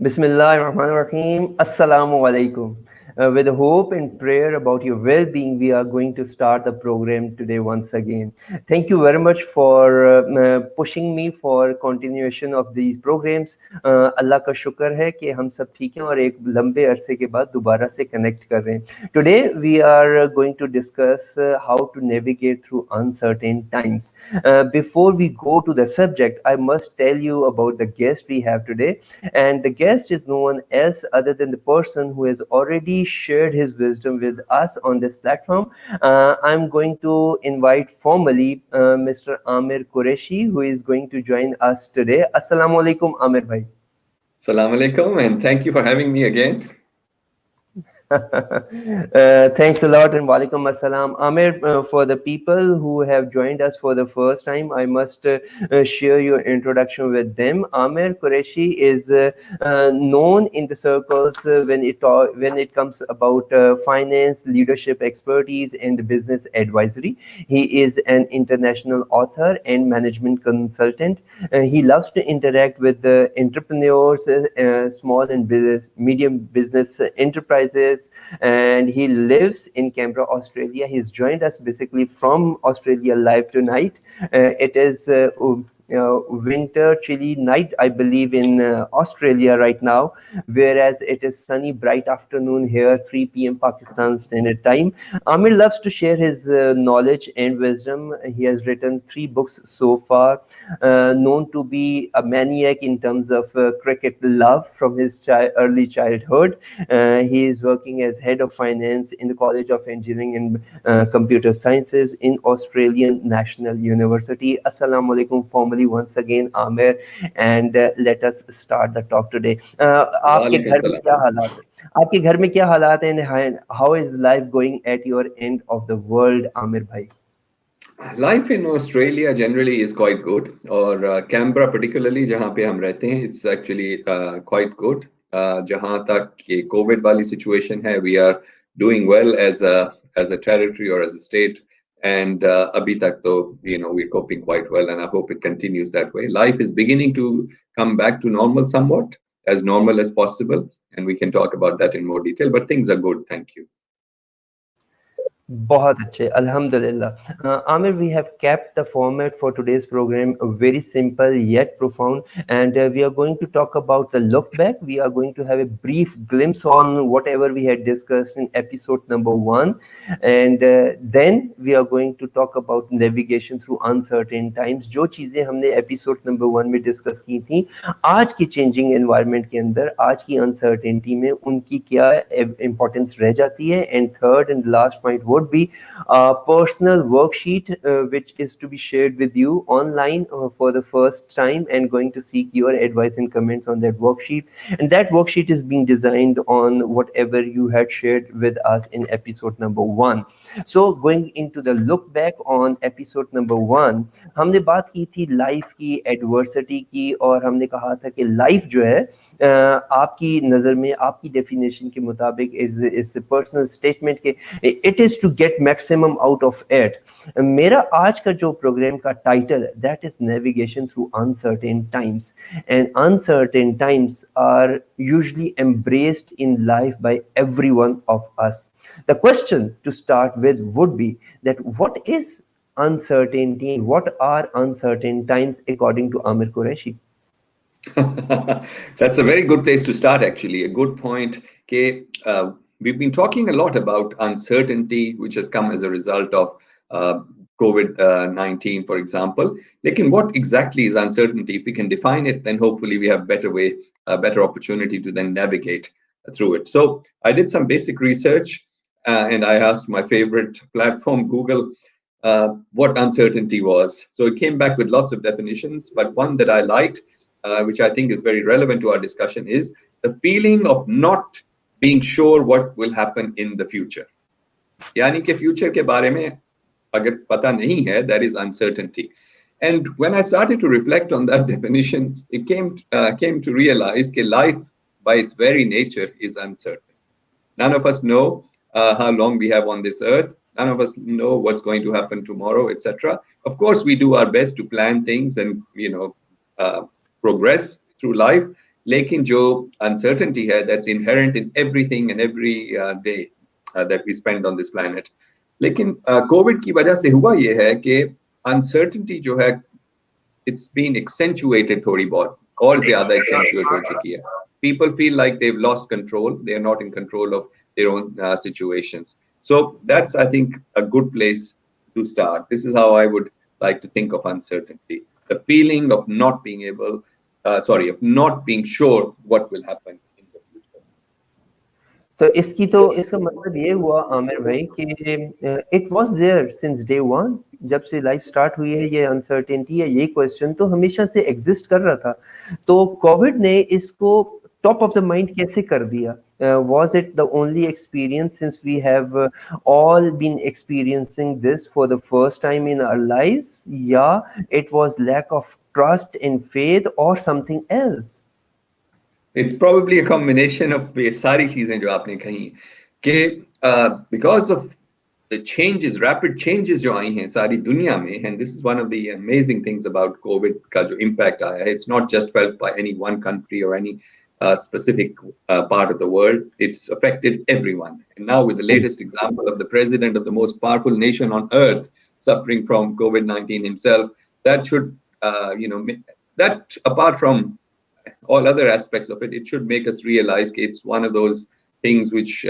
Bismillahirrahmanirrahim. Assalamu alaikum. With hope and prayer about your well-being, we are going to start the program today once again. Thank you very much for pushing me for continuation of these programs. अल्लाह का शुक्र है कि हम सब ठीक हैं और एक लंबे अरसे के बाद दोबारा से कनेक्ट कर रहे हैं. Today we are going to discuss how to navigate through uncertain times. Before we go to the subject, I must tell you about the guest we have today. And the guest is no one else other than the person who has already shared his wisdom with us on this platform. I'm going to invite formally Mr. Amer Qureshi, who is going to join us today. Assalamu alaikum, Amer bhai. Salam alaikum, and thank you for having me again. Thanks a lot and walaikum assalam. Amer, for the people who have joined us for the first time, I must share your introduction with them. Amer Qureshi is known in the circles when it comes about finance, leadership expertise, and business advisory. He is an international author and management consultant. He loves to interact with the entrepreneurs, small and medium business enterprises, and he lives in Canberra, Australia. He's joined us basically from Australia live tonight. It is winter chilly night, I believe, in Australia right now, whereas it is sunny bright afternoon here, 3 p.m. Pakistan Standard Time. Amir loves to share his knowledge and wisdom. He has written 3 books so far, known to be a maniac in terms of cricket love from his early childhood. He is working as head of finance in the College of Engineering and Computer Sciences in Australian National University. Assalamu alaikum formally once again, Amer, and let us start the talk today. आपके Walaikum घर में salam. क्या हालात है? आपके घर में क्या हालात हैं and how is life going at your end of the world, Amer bhai? Life in Australia generally is quite good, or Canberra particularly, जहाँ पे हम रहते हैं, it's actually quite good. जहाँ तक ये COVID वाली situation है, we are doing well as a territory or as a state, and अभी तक तो we're coping quite well, and I hope it continues that way. Life is beginning to come back to normal somewhat, as normal as possible, and we can talk about that in more detail. But things are good, thank you. बहुत अच्छे, Alhamdulillah. Amir, we have kept the format for today's program very simple yet profound, and we are going to talk about the look back. We are going to have a brief glimpse on whatever we had discussed in episode number 1, and then we are going to talk about navigation through uncertain times. जो चीजें हमने episode number 1 में discuss की थी, आज की changing environment के अंदर, आज की uncertainty में उनकी क्या importance रह जाती है, and third and last point would be a personal worksheet which is to be shared with you online for the first time, and going to seek your advice and comments on that worksheet. And that worksheet is being designed on whatever you had shared with us in episode number 1. So going into the look back on episode number 1, हमने बात की थी life की adversity की, और हमने कहा था कि लाइफ जो है आपकी नज़र में, आपकी डेफिनेशन के मुताबिक इस पर्सनल स्टेटमेंट के it is to get maximum out of it. मेरा आज का जो प्रोग्राम का टाइटल है, that is navigation through uncertain times, and uncertain times are usually embraced in life by everyone of us. The question to start with would be that what is uncertainty? What are uncertain times according to Amer Qureshi? That's a very good place to start, actually. A good point. Okay, we've been talking a lot about uncertainty, which has come as a result of COVID-19, for example. Like, what exactly is uncertainty? If we can define it, then hopefully we have a better opportunity to then navigate through it. So I did some basic research, and I asked my favorite platform, Google, what uncertainty was. So it came back with lots of definitions, but one that I liked, which I think is very relevant to our discussion, is the feeling of not being sure what will happen in the future. यानी कि future के बारे में अगर पता नहीं है, that is uncertainty. And when I started to reflect on that definition, it came to realize that life, by its very nature, is uncertain. None of us know how long we have on this earth. None of us know what's going to happen tomorrow, etc. Of course, we do our best to plan things and progress through life. लेकिन जो uncertainty है that's inherent in everything and every day that we spend on this planet. लेकिन Covid की वजह से हुआ ये है कि uncertainty जो है it's been accentuated थोड़ी बहुत और ज्यादा accentuate हो चुकी है. People feel like they've lost control. They are not in control of their own situations. So that's, I think, a good place to start. This is how I would like to think of uncertainty. The feeling of not being able, of not being sure what will happen in the future. तो इसका मतलब ये हुआ आमिर भाई कि it was there since day one. जब से life start हुई है ये अनसर्टेनिटी है, ये क्वेश्चन तो हमेशा से एग्जिस्ट कर रहा था. तो कोविड ने इसको टॉप ऑफ द माइंड कैसे कर दिया? Was it the only experience since we have all been experiencing this for the first time in our lives? Yeah, it was lack of trust and faith or something else? It's probably a combination of ये सारी चीजें जो आपने कही कि because of the changes, rapid changes जो आई हैं सारी दुनिया में, and this is one of the amazing things about COVID का जो impact आया है. It's not just felt by any one country or any specific part of the world. It's affected everyone. And now with the latest example of the president of the most powerful nation on earth suffering from COVID-19 himself, that should, that apart from all other aspects of it, it should make us realize that it's one of those things which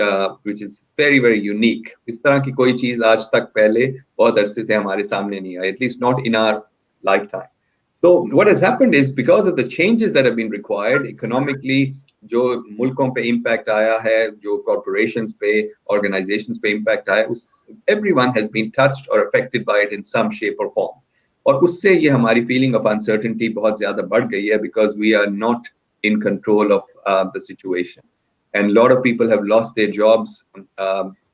is very very unique. इस तरह की कोई चीज आज तक पहले बहुत अरसे से हमारे सामने नहीं आई, at least not in our lifetime. So what has happened is because of the changes that have been required economically, जो मुल्कों पे impact आया है, जो corporations पे, organizations पे impact आया, everyone has been touched or affected by it in some shape or form. और उससे ये हमारी feeling of uncertainty बहुत ज़्यादा बढ़ गई है because we are not in control of the situation. And a lot of people have lost their jobs,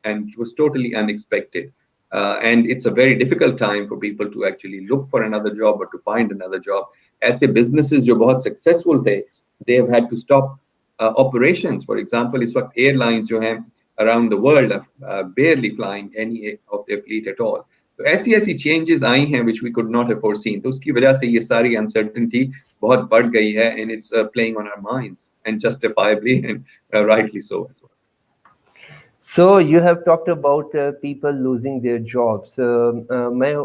and it was totally unexpected. And it's a very difficult time for people to actually look for another job or to find another job. ऐसे businesses जो बहुत successful थे, they have had to stop operations. For example, इस वक्त airlines जो हैं around the world are barely flying any of their fleet at all. तो ऐसी ऐसी changes आई हैं which we could not have foreseen. तो उसकी वजह से ये सारी uncertainty बहुत बढ़ गई है, and it's playing on our minds, and justifiably and rightly so as well. So you have talked about people losing their jobs. मैं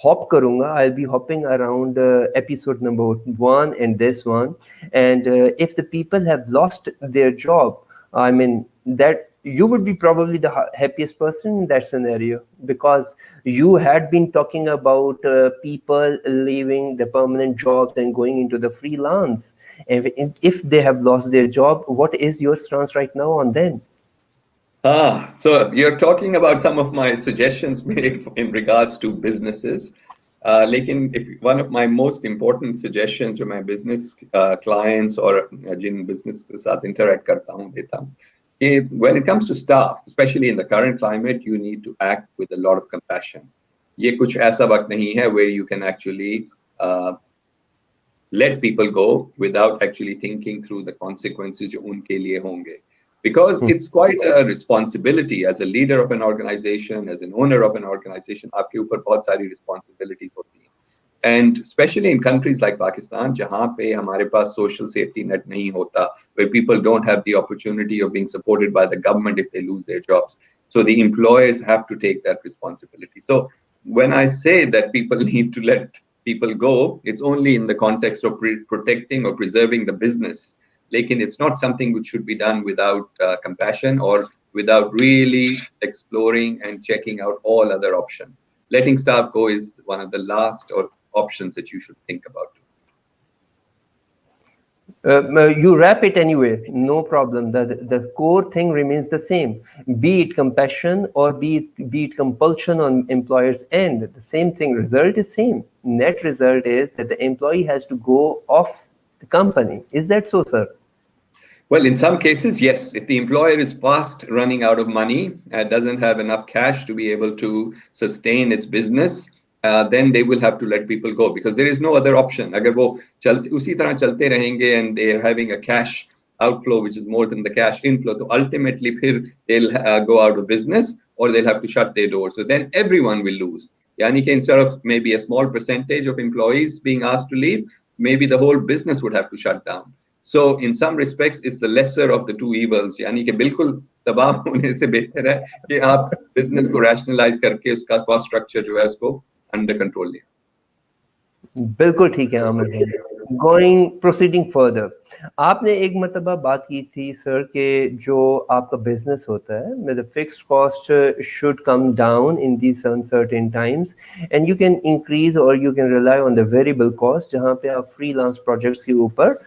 hop करूँगा. I'll be hopping around episode number 1 and this one. And if the people have lost their job, I mean that you would be probably the happiest person in that scenario, because you had been talking about people leaving the permanent jobs and going into the freelance. If they have lost their job, what is your stance right now on them? So you're talking about some of my suggestions made in regards to businesses. लेकिन if one of my most important suggestions जो मैं business clients और जिन business के साथ interact करता हूँ देता हूँ कि when it comes to staff, especially in the current climate, you need to act with a lot of compassion. ये कुछ ऐसा वक्त नहीं है where you can actually let people go without actually thinking through the consequences जो उनके लिए होंगे. Because it's quite a responsibility as a leader of an organization, as an owner of an organization, आपके ऊपर बहुत सारी responsibilities होती हैं. And especially in countries like Pakistan, जहाँ पे हमारे पास social safety net नहीं होता, where people don't have the opportunity of being supported by the government if they lose their jobs. So the employers have to take that responsibility. So when I say that people need to let people go, it's only in the context of protecting or preserving the business. Lekin it's not something which should be done without compassion or without really exploring and checking out all other options. Letting staff go is one of the last options that you should think about. You wrap it anyway, no problem. The core thing remains the same, be it compassion or be it compulsion on employer's end. The same thing, result is same. Net result is that the employee has to go off the company. Is that so, sir? Well, in some cases, yes. If the employer is fast running out of money, doesn't have enough cash to be able to sustain its business, then they will have to let people go because there is no other option. अगर वो उसी तरह चलते रहेंगे and they are having a cash outflow which is more than the cash inflow, so ultimately फिर they'll go out of business or they'll have to shut their doors. So then everyone will lose. यानी कि instead of maybe a small percentage of employees being asked to leave, maybe the whole business would have to shut down. So in some respects it's the lesser of the two evils, यानी कि बिल्कुल तबाह होने से बेहतर है कि आप बिजनेस को रैशनलाइज करके उसका कॉस्ट स्ट्रक्चर जो है उसको अंडर कंट्रोल लिया. बिल्कुल ठीक है आमिर भाई. गोइंग प्रोसीडिंग फर्दर, आपने एक मरतबा बात की थी सर कि जो आपका बिजनेस होता है the fixed cost should come down in these uncertain times and you can increase और you can rely on the variable cost जहाँ पे आप फ्रीलांस प्रोजेक्ट्स के ऊपर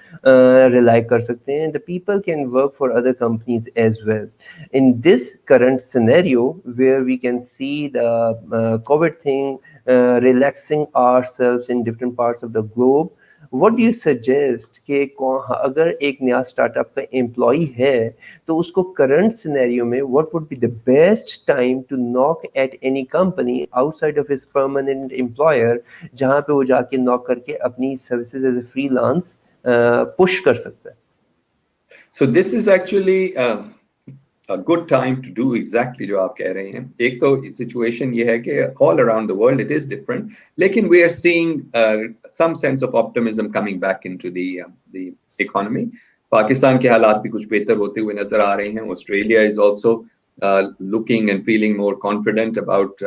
रिलाई कर सकते हैं. The people can work for other companies as well. In this current scenario where we can see the COVID thing relaxing ourselves in different parts of the globe, what do you suggest कि अगर एक नया startup का employ है तो उसको current scenario में what would be the best time to knock at any company outside of his permanent employer जहाँ पे वो जाके नॉक करके अपनी services as a freelance push कर सकता है. So this is actually a good time to do exactly जो आप कह रहे हैं. एक तो situation ये है कि all around the world it is different, लेकिन we are seeing some sense of optimism coming back into the economy. Pakistan के हालात भी कुछ बेहतर होते हुए नजर आ रहे हैं. Australia is also looking and feeling more confident about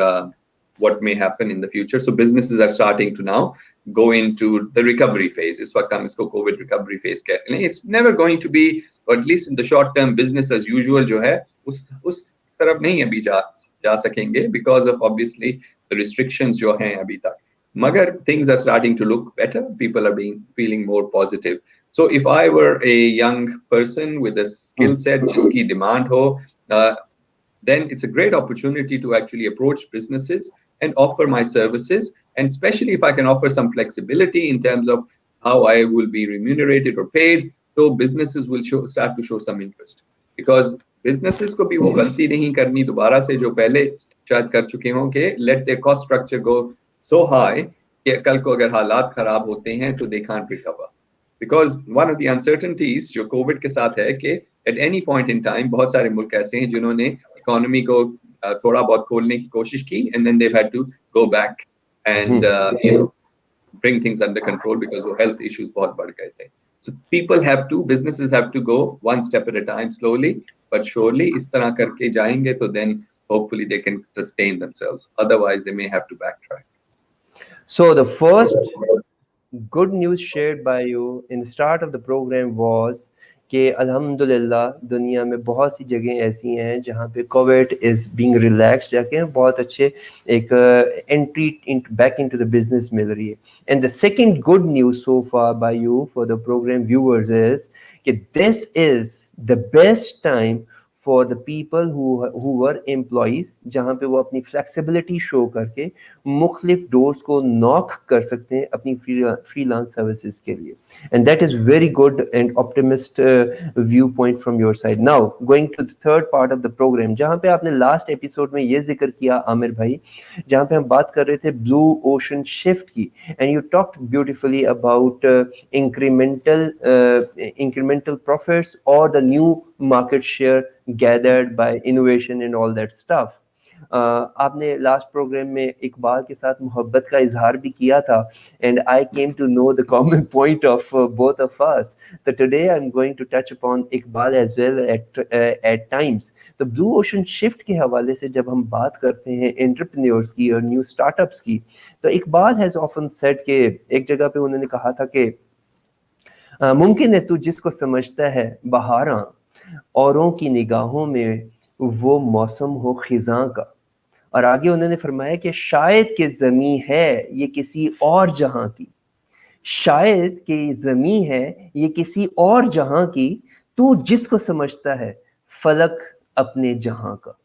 what may happen in the future. So businesses are starting to now go into the recovery phase. इस वक्त हम इसको COVID recovery phase कहते हैं. It's never going to be, or at least in the short term, business as usual जो है उस तरफ नहीं अभी जा सकेंगे because of obviously the restrictions जो हैं अभी तक. मगर things are starting to look better. People are feeling more positive. So if I were a young person with a skill set जिसकी demand हो, then it's a great opportunity to actually approach businesses and offer my services. And especially if I can offer some flexibility in terms of how I will be remunerated or paid, so businesses will start to show some interest. Because businesses को भी वो गलती नहीं करनी दोबारा से जो पहले शायद कर चुके हों कि let their cost structure go so high कि कल को अगर हालात खराब होते हैं तो they can't recover. Because one of the uncertainties जो कोविड के साथ है कि at any point in time बहुत सारे मुल्क ऐसे हैं जिन्होंने इकोनॉमी को थोड़ा बहुत खोलने की कोशिश की and then they've had to go back and bring things under control because वो health issues बहुत बढ़ गए थे. So businesses have to go one step at a time, slowly but surely. इस तरह करके जाएंगे तो then hopefully they can sustain themselves. Otherwise they may have to backtrack. So the first good news shared by you in the start of the program was कि अल्हम्दुलिल्लाह दुनिया में बहुत सी जगह ऐसी हैं जहाँ पे कोविड इज़ बीइंग रिलैक्स्ड जाके बहुत अच्छे एक entry back into the business मिल रही है. And the second good news so far by you for the program viewers is कि this is the best time for the people who were employees जहाँ पे वो अपनी flexibility show करके मुख्तलिफ doors को knock कर सकते हैं अपनी freelance services के लिए. And that is very good and optimist viewpoint from your side. Now going to the third part of the program जहाँ पे आपने last episode में ये जिक्र किया आमिर भाई जहाँ पे हम बात कर रहे थे blue ocean shift की and you talked beautifully about incremental profits or the new market share gathered by innovation and all that stuff. आपने लास्ट प्रोग्राम में इकबाल के साथ मोहब्बत का इजहार भी किया था and I came to know the common point of both of us. So today I'm going to touch upon Iqbal as well at times. तो ब्लू ओशन शिफ्ट के हवाले से जब हम बात करते हैं एंटरप्रेन्योर्स की और न्यू स्टार्टअप्स की तो इकबाल हैज ऑफन सेड कि एक जगह पे उन्होंने कहा था कि मुमकिन है तू जिसको समझता है बहारां औरों की निगाहों में वो मौसम हो खिजां का. और आगे उन्होंने फरमाया कि शायद कि ज़मीं है ये किसी और जहां की, शायद कि ज़मीं है ये किसी और जहां की, तू जिसको समझता है फलक अपने जहां का.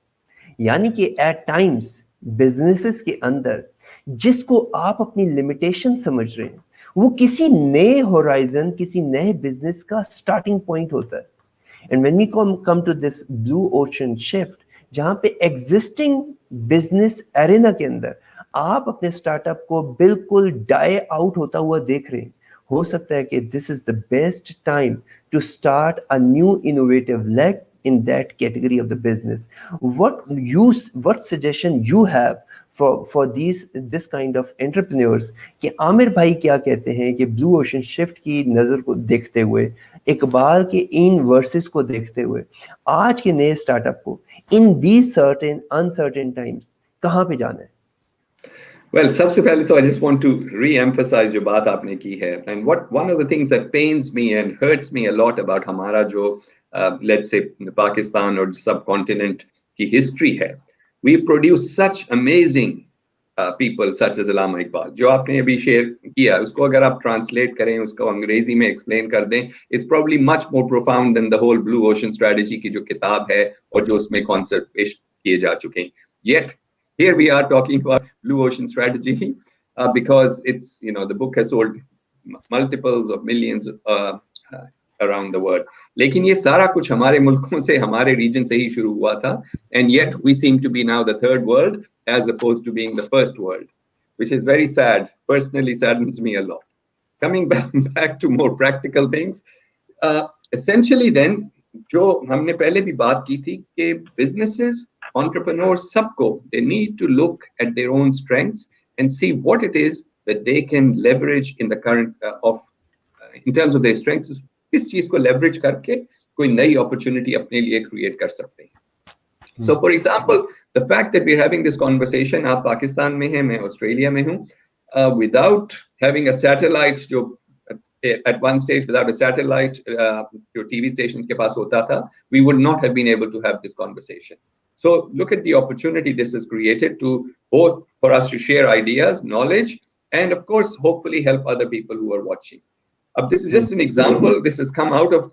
यानी कि एट टाइम्स बिजनेसेस के अंदर जिसको आप अपनी लिमिटेशन समझ रहे हैं वो किसी नए होराइजन किसी नए बिजनेस का स्टार्टिंग पॉइंट होता है. And when we come to this blue ocean shift, जहाँ पे existing business arena के अंदर आप अपने स्टार्टअप को बिल्कुल डाई आउट होता हुआ देख रहे हैं, हो सकता है कि this is the best time to start a new innovative leg in that category of the business. What suggestion you have for these this kind of entrepreneurs कि आमिर भाई क्या कहते हैं कि ब्लू ओशन शिफ्ट की नज़र को देखते हुए, इकबाल के इन वर्सेस को देखते हुए, आज के नए स्टार्टअप को in these certain uncertain times कहाँ पे जाना है? Well, सबसे पहले तो I just want to re-emphasize जो बात आपने की है, and what one of the things that pains me and hurts me a lot about हमारा जो let's say पाकिस्तान और subcontinent की history है, we produce such amazing people such as अल्लामा इकबाल, जो आपने अभी शेयर किया, उसको अगर आप ट्रांसलेट करें, उसको अंग्रेजी में एक्सप्लेन कर दें, it's probably much more profound than the whole blue ocean strategy की जो किताब है और जो उसमें कॉन्सेप्ट पेश किए जा चुके हैं. Yet here we are talking about blue ocean strategy because it's, you know, the book has sold multiples of millions around the world. लेकिन ये सारा कुछ हमारे मुल्कों से, हमारे रीजन से ही शुरू हुआ था, and yet we seem to be now the third world as opposed to being the first world, which is very sad. Personally saddens me a lot. Coming back to more practical things, essentially then जो हमने पहले भी बात की थी कि businesses, entrepreneurs, सबको, they need to look at their own strengths and see what it is that they can leverage in the current in terms of their strengths, किस चीज को leverage करके कोई नई opportunity अपने लिए create कर सकते हैं. So for example, the fact that we're having this conversation, आप पाकिस्तान में हैं, मैं ऑस्ट्रेलिया में हूँ, without having a satellite जो at one stage without a satellite जो TV stations के पास होता था, we would not have been able to have this conversation. So look at the opportunity this has created to both for us to share ideas, knowledge, and of course, hopefully help other people who are watching. This is just an example. This has come out of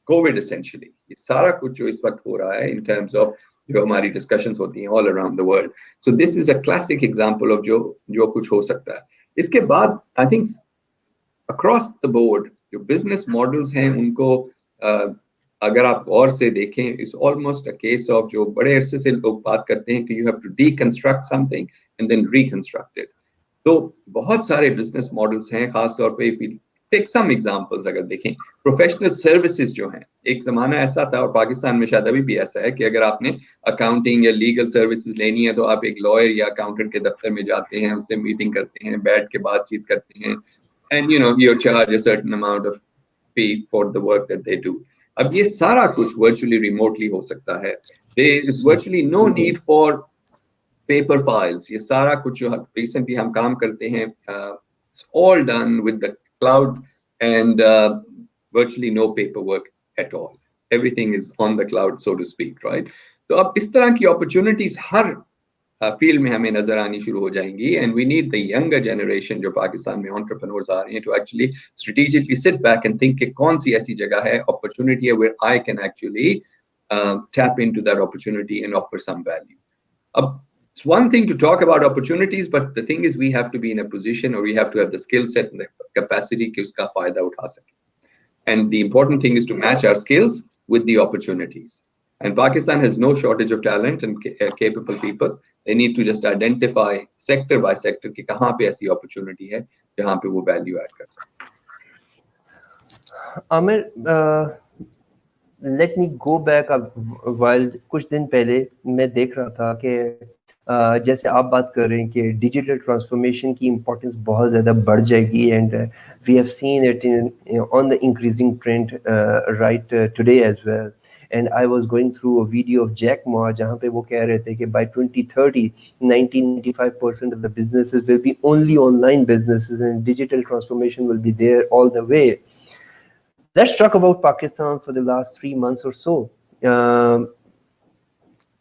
COVID essentially. ये सारा कुछ जो इस वक्त हो रहा है in terms of जो हमारी discussions होती हैं all around the world. So this is a classic example of जो कुछ हो सकता है. इसके बाद I think across the board जो business models हैं उनको अगर आप और से देखें, is almost a case of जो बड़े अरसे से लोग बात करते हैं कि you have to deconstruct something and then reconstruct it. तो बहुत सारे business models हैं, खास तौर पे if we take some examples अगर देखें, professional services जो हैं, एक जमाना ऐसा था और पाकिस्तान में शायद अभी भी ऐसा है कि अगर आपने accounting या legal services लेनी है तो आप एक lawyer या accountant के दफ्तर में जाते हैं, उससे मीटिंग करते हैं, बैठ के बातचीत करते हैं, and you know you charge a certain amount of fee for the work that they do. अब ये सारा कुछ virtually remotely हो सकता है. There is virtually no need for paper files. ये सारा कुछ जो recently हम काम करते हैं, it's all done with the cloud and virtually no paperwork at all. Everything is on the cloud, so to speak, right? तो अब इस तरह की opportunities हर फील्ड में हमें नजर आनी शुरू हो जाएंगी, and we need the younger generation जो पाकिस्तान में entrepreneurs आ रहे हैं to actually strategically sit back and think कि कौन सी ऐसी जगह है, opportunity है where I can actually tap into that opportunity and offer some value. अब it's one thing to talk about opportunities, but the thing is we have to be in a position or we have to have the skill set and the capacity कि उसका फायदा उठा सके. And the important thing is to match our skills with the opportunities. And Pakistan has no shortage of talent and capable people. They need to just identify sector by sector कि कहाँ पे ऐसी opportunity है जहाँ पे वो value add कर सकते हैं. Aamir, let me go back while कुछ दिन पहले मैं देख रहा था कि जैसे आप बात कर रहे हैं कि डिजिटल ट्रांसफॉर्मेशन की इम्पोर्टेंस बहुत ज़्यादा बढ़ जाएगी, and we have seen it in on the increasing trend right today as well. And I was going through a video of Jack Ma जहाँ पे वो कह रहे थे कि by 2030 95% of the businesses will be only online businesses and digital transformation will be there all the way. Let's talk about Pakistan for the last 3 months or so.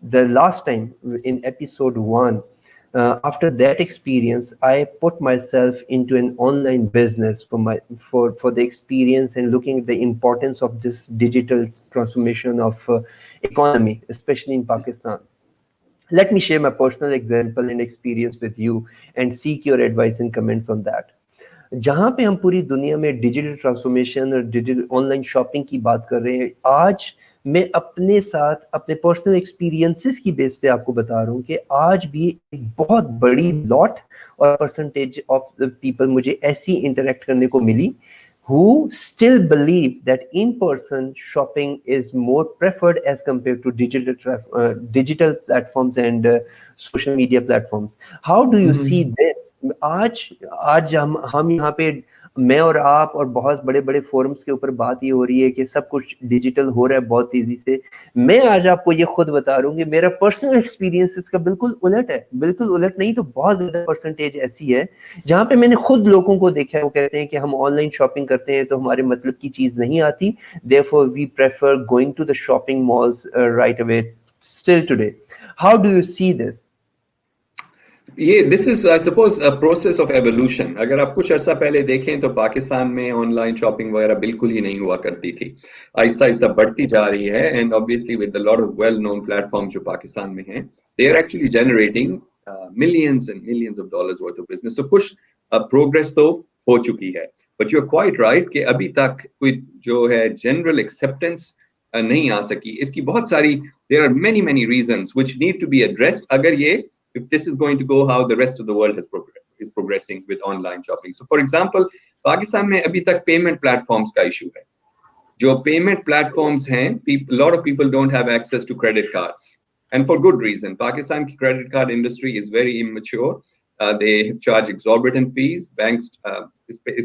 The last time in episode 1, after that experience, I put myself into an online business for the experience and looking at the importance of this digital transformation of economy, especially in Pakistan. Let me share my personal example and experience with you and seek your advice and comments on that. जहाँ पे हम पूरी दुनिया में digital transformation और digital online shopping की बात कर रहे हैं, आज मैं अपने साथ अपने पर्सनल एक्सपीरियंसेस की बेस पे आपको बता रहा हूँ कि आज भी एक बहुत बड़ी लॉट और परसेंटेज ऑफ द पीपल मुझे ऐसी इंटरेक्ट करने को मिली who still believe that in-person shopping is more preferred as compared to digital platforms and social media platforms. How do you see Mhm. this? आज आज हम यहाँ पे, मैं और आप और बहुत बड़े बड़े फोरम्स के ऊपर बात ये हो रही है कि सब कुछ डिजिटल हो रहा है बहुत तेजी से। मैं आज आपको ये खुद बता रहा हूँ कि मेरा पर्सनल एक्सपीरियंस इसका बिल्कुल उलट है, बिल्कुल उलट नहीं तो बहुत ज्यादा परसेंटेज ऐसी है जहाँ पे मैंने खुद लोगों को देखा है, वो कहते हैं कि हम ऑनलाइन शॉपिंग करते हैं तो हमारे मतलब की चीज नहीं आती, therefore we prefer going to the shopping malls right away still today. How do you see this? ये this is I suppose a process of evolution. अगर आप कुछ अर्सा पहले देखें तो पाकिस्तान में ऑनलाइन शॉपिंग वगैरह बिल्कुल ही नहीं हुआ करती थी। आहिस्ता आहिस्ता बढ़ती जा रही है and obviously with lot of well known platform जो पाकिस्तान में हैं, they are actually generating millions and millions of dollars worth of business. तो कुछ प्रोग्रेस तो हो चुकी है, but you are quite right कि अभी तक कोई जो है जनरल एक्सेप्टेंस नहीं आ सकी। इसकी बहुत सारी, there are many many reasons which need to be addressed अगर ये, if this is going to go how the rest of the world is progressing with online shopping. So for example, Pakistan में अभी तक payment platforms का issue है। जो payment platforms हैं, a lot of people don't have access to credit cards, and for good reason. Pakistan की credit card industry is very immature. They charge exorbitant fees. Banks,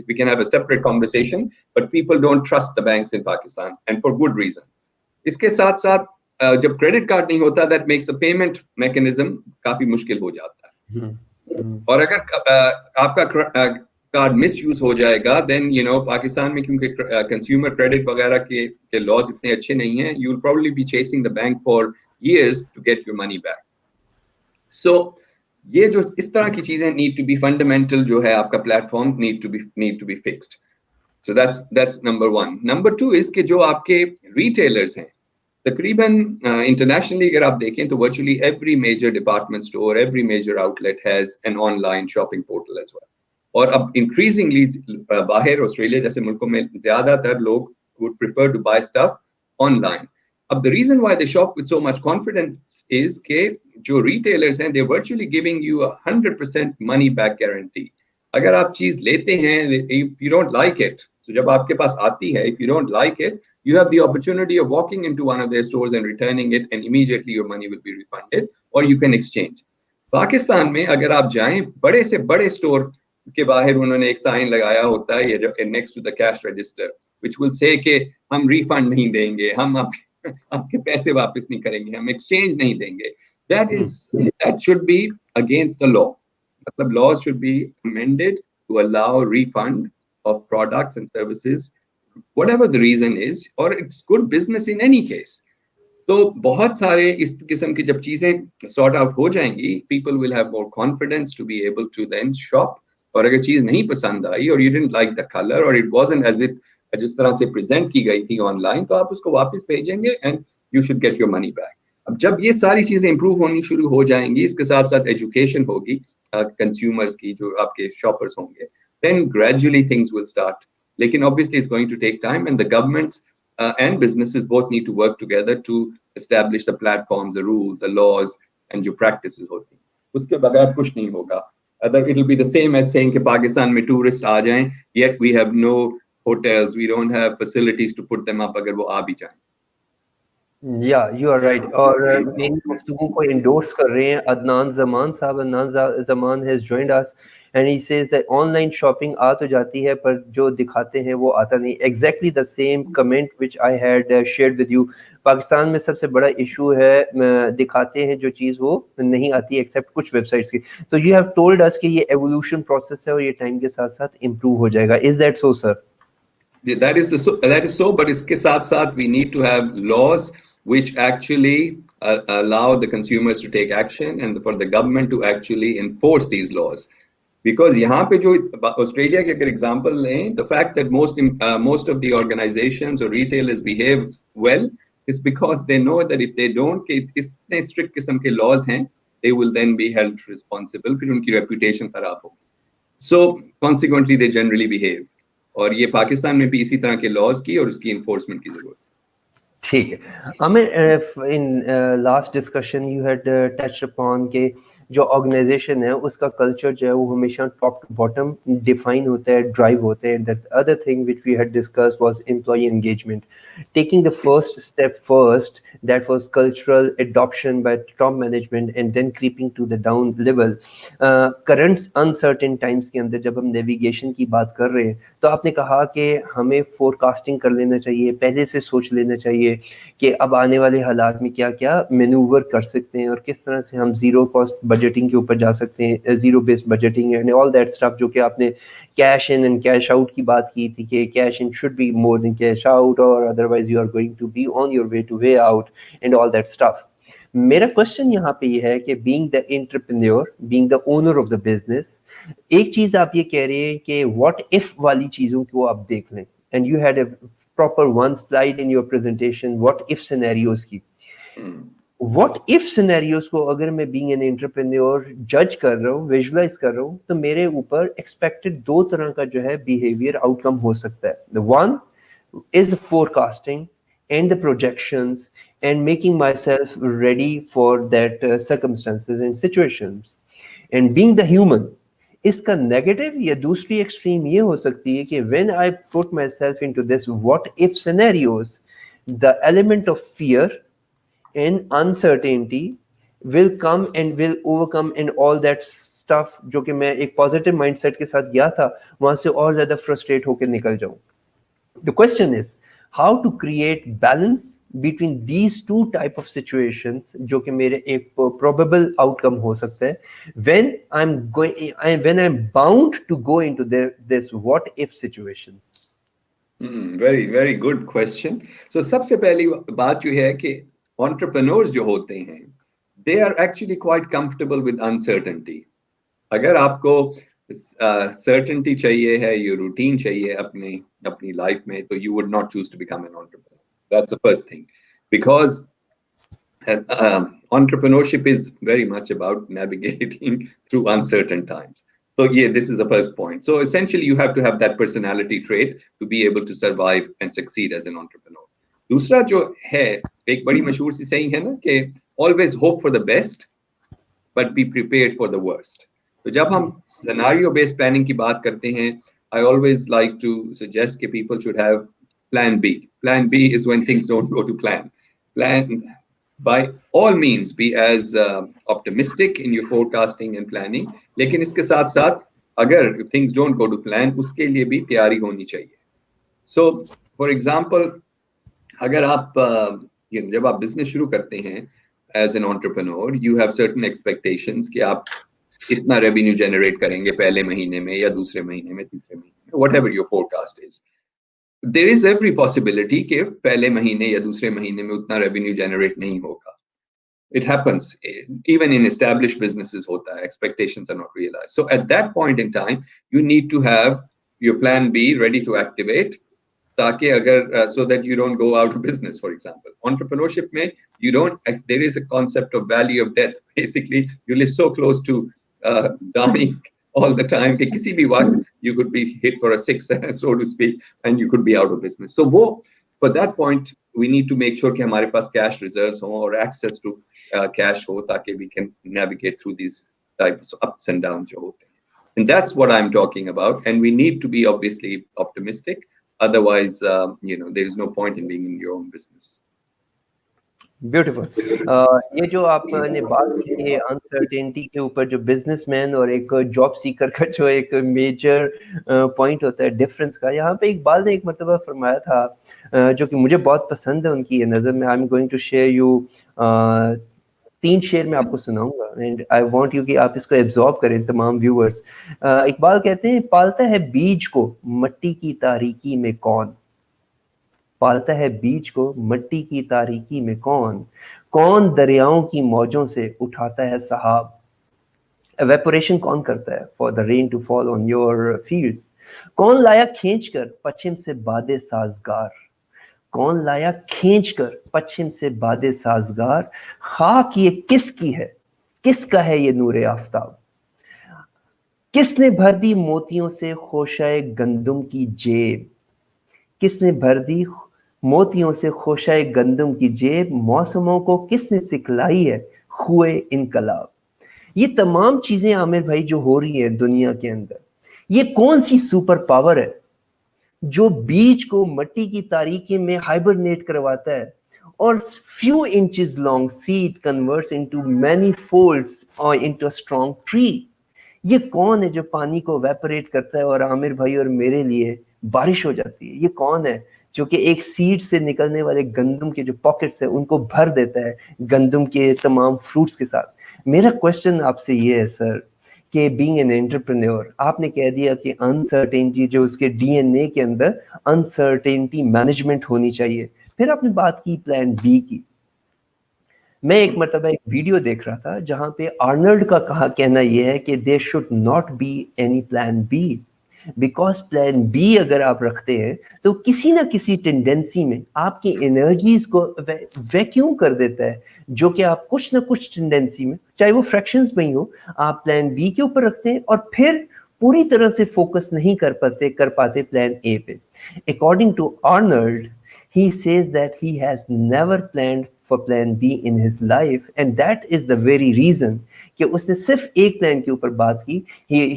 we can have a separate conversation, but people don't trust the banks in Pakistan, and for good reason. इसके साथ साथ जब credit card नहीं होता, that makes the payment mechanism काफी मुश्किल हो जाता है। और अगर आपका कार्ड मिस यूज हो जाएगा, देन यू नो पाकिस्तान में क्योंकि कंज्यूमर क्रेडिट वगैरह के लॉज इतने अच्छे नहीं हैं, you will probably be chasing the bank for years to get your money back. So ये जो इस तरह की चीजें नीड टू बी फंडामेंटल, जो है आपका platform need to be fixed. So that's number one. Number two is कि जो आपके retailers हैं, तकरीबन इंटरनेशनली अगर आप देखें तो virtually every major department store, every major outlet has an online shopping portal as well. और अब increasingly बाहर ऑस्ट्रेलिया जैसे मुल्कों में ज्यादातर लोग would prefer to buy stuff online. अब the reason why they shop with so much confidence is कि जो retailers हैं, they're virtually giving you 100% money back guarantee. अगर आप चीज लेते हैं, if you don't like it, so जब आपके पास आती है, if you don't like it, you have the opportunity of walking into one of their stores and returning it, and immediately your money will be refunded, or you can exchange. Pakistan में अगर आप जाएं, बड़े से बड़े स्टोर के बाहर उन्होंने एक साइन लगाया होता है, ये जो next to the cash register, which will say कि हम रिफंड नहीं देंगे, हम आपके पैसे वापस नहीं करेंगे, हम एक्सचेंज नहीं देंगे. That should be against the law. मतलब laws should be amended to allow refund of products and services, whatever the reason is, or it's good business in any case. तो बहुत सारे इस किस्म की जब चीजें सॉर्ट आउट हो जाएंगी, people will have more confidence to be able to then shop. और अगर चीज नहीं पसंद आई, और you didn't like the color, or it wasn't as it जिस तरह से प्रेजेंट की गई थी ऑनलाइन, तो आप उसको वापस भेजेंगे and you should get your money back. अब जब ये सारी चीजें इंप्रूव होनी शुरू हो जाएंगी, इसके साथ साथ एजुकेशन होगी कंज्यूमर्स की, जो आपके शॉपर्स होंगे, then gradually things will start. लेकिन obviously it's going to take time, and the governments and businesses both need to work together to establish the platforms, the rules, the laws, and जो practices होती हैं. उसके बगैर कुछ नहीं होगा. Other, it will be the same as saying कि पाकिस्तान में टूरिस्ट आ जाएं, yet we have no hotels, we don't have facilities to put them up अगर वो आ भी जाएं. या यू आर राइट। और मेरी गुफ्तगू को इंडोर्स कर रहे हैं अदनान जमान साहब। Adnan Zaman has joined us and he says that online shopping आ तो जाती है पर जो दिखाते हैं वो आता नहीं। Exactly the same comment which I had shared with you. Pakistan में सबसे बड़ा इशू है दिखाते हैं जो चीज़ वो नहीं आती एक्सेप्ट कुछ वेबसाइट्स की। तो यू हैव टोल्ड अस कि ये एवोल्यूशन प्रोसेस है और ये टाइम के साथ साथ इम्प्रूव हो जाएगा। Is that so sir? That is so, but इसके साथ साथ we need to have laws which actually allow the consumers to take action and for the government to actually enforce these laws. Because यहाँ पे जो Australia के अगर example लें, the fact that most of the organizations or retailers behave well is because they know that if they don't, कि इतने strict किस्म के laws हैं, they will then be held responsible, फिर उनकी reputation खराब होगी. So consequently they generally behave. और ये पाकिस्तान में भी इसी तरह के लॉज की और उसकी इन्फोर्समेंट की जरूरत। ठीक है Aamir, in last discussion you had touch upon के जो ऑर्गेनाइजेशन है उसका कल्चर जो है वो हमेशा टॉप टू बॉटम डिफाइन होता है, ड्राइव होता है. That other thing which we had discuss was employee engagement. Taking the first step first, that was cultural adoption by top management and then creeping to the down level. Current uncertain times के अंदर जब हम navigation की बात कर रहे हैं तो आपने कहा कि हमें फोरकास्टिंग कर लेना चाहिए, पहले से सोच लेना चाहिए कि अब आने वाले हालात में क्या क्या मैनूवर कर सकते हैं और किस तरह से हम जीरो कॉस्ट बजटिंग के ऊपर जा सकते हैं, zero based budgeting and all that stuff, जो कि आपने cash in and cash out की बात की थी कि cash in should be more than cash out और otherwise you are going to be on your way out and all that stuff. मेरा क्वेश्चन यहाँ पे ये है कि being the entrepreneur, being the owner of the business, एक चीज आप ये कह रहे हैं कि व्हाट इफ वाली चीजों को आप देख लें, and you had a proper one slide in your presentation what if scenarios की. व्हाट इफ सिनेरियोज को अगर मैं बीइंग एन एंटरप्रेन्योर जज कर रहा हूँ, विजुलाइज कर रहा हूँ, तो मेरे ऊपर एक्सपेक्टेड दो तरह का जो है बिहेवियर आउटकम हो सकता है. The one is forecasting and the projections and making myself ready for that circumstances and situations. And being the human, इसका नेगेटिव या दूसरी एक्सट्रीम ये हो सकती है कि when I put myself into this what if scenarios, the element of fear and uncertainty will come and will overcome and all that stuff, जो कि मैं एक पॉजिटिव माइंडसेट के साथ गया था वहां से और ज्यादा फ्रस्ट्रेट होकर निकल जाऊं. The question is how to create balance between these two type of situations जो कि मेरे एक probable outcome हो सकता है when I'm bound to go into this what if situation. Very very good question. So सबसे पहली बात जो है कि entrepreneurs जो होते हैं they are actually quite comfortable with uncertainty. अगर आपको certainty चाहिए है, ये routine चाहिए अपनी लाइफ में, तो you would not choose to become an entrepreneur. That's the first thing, because entrepreneurship is very much about navigating through uncertain times. So yeah, this is the first point. So essentially, you have to have that personality trait to be able to survive and succeed as an entrepreneur. दूसरा जो है, एक बड़ी मशहूर सी saying है ना कि always hope for the best, but be prepared for the worst. तो जब हम scenario based planning की बात करते हैं, I always like to suggest that people should have plan B. Plan B is when things don't go to plan. By all means be as optimistic in your forecasting and planning, लेकिन इसके साथ साथ अगर if things don't go to plan, उसके लिए भी तैयारी होनी चाहिए. So for example, अगर आप जब आप बिजनेस शुरू करते हैं as an entrepreneur, you have certain expectations कि आप इतना रेवेन्यू जनरेट करेंगे पहले महीने में या दूसरे महीने में, तीसरे महीने में, whatever your forecast is. There is every possibility कि पहले महीने या दूसरे महीने में उतना रेवेन्यू जनरेट नहीं होगा. It happens even in established businesses hota hai, expectations are not realized. So at that point in time you need to have your plan B ready to activate ताकि अगर so that you don't go out of business. For example, entrepreneurship में you don't, there is a concept of valley of death. Basically you live so close to dying all the time कि किसी भी वक्त you could be hit for a six so to speak and you could be out of business. So वो for that point we need to make sure कि हमारे पास cash reserves हो और access to cash हो ताकि we can navigate through these types of ups and downs जो होते हैं. And that's what I'm talking about. And we need to be obviously optimistic. Otherwise, there is no point in being in your own business. Beautiful. ये जो आपने बात की है uncertainty के ऊपर, जो बिजनेसमैन और एक जॉब सीकर का जो एक मेजर पॉइंट होता है डिफरेंस का, यहाँ पे इकबाल ने एक मरतबा फरमाया था जो कि मुझे बहुत पसंद है उनकी नज़र में. I am going to share you 3 शेर में आपको सुनाऊंगा एंड आई वांट यू कि आप इसको एब्जॉर्ब करें तमाम व्यूअर्स. इकबाल कहते हैं, पालता है बीज को मट्टी की तारीकी में कौन, पालता है बीज को मट्टी की तारीकी में कौन, कौन दरियाओं की मौजों से उठाता है सहाब, एवेपोरेशन कौन करता है for the rain to fall on your fields, कौन लाया खींचकर पश्चिम से बादे साजगार, कौन लाया खींचकर पश्चिम से बादे साजगार, खाक ये किसकी है, किसका है ये नूरे आफताब, किसने भर दी मोतियों से खोशाए गंदुम की जेब, किसने भर दी मोतियों से खोशाए गंदुम की जेब, मौसमों को किसने सिखलाई है खुए इनकलाब. ये तमाम चीजें आमिर भाई जो हो रही है दुनिया के अंदर, ये कौन सी सुपर पावर है जो बीज को मट्टी की तारीकी में हाइबरनेट करवाता है और few inches long seed converts into many folds or into a strong tree? ये कौन है जो पानी को वेपोरेट करता है और आमिर भाई और मेरे लिए बारिश हो जाती है? ये कौन है जो कि एक सीड से निकलने वाले गंदम के जो पॉकेट्स है उनको भर देता है गंदम के तमाम फ्रूट्स के साथ? मेरा क्वेश्चन आपसे ये है सर कि बीइंग एन एंटरप्रेन्योर, आपने कह दिया कि अनसर्टेनिटी जो उसके डीएनए के अंदर अनसर्टेनिटी मैनेजमेंट होनी चाहिए, फिर आपने बात की प्लान बी की। मैं एक मरतबा एक वीडियो देख रहा था जहां पे आर्नल्ड का कहना यह है कि there should not be any plan B, because plan B अगर आप रखते हैं तो किसी ना किसी टेंडेंसी में आपकी एनर्जीज को वैक्यूम कर देता है, जो कि आप कुछ ना कुछ टेंडेंसी में, चाहे वो फ्रैक्शंस में ही हो, आप प्लान बी के ऊपर रखते हैं और फिर पूरी तरह से फोकस नहीं कर पाते प्लान ए पे। According to Arnold, he says that he has never planned for plan B in his life, and that is the very reason कि उसने सिर्फ एक प्लान के ऊपर बात की।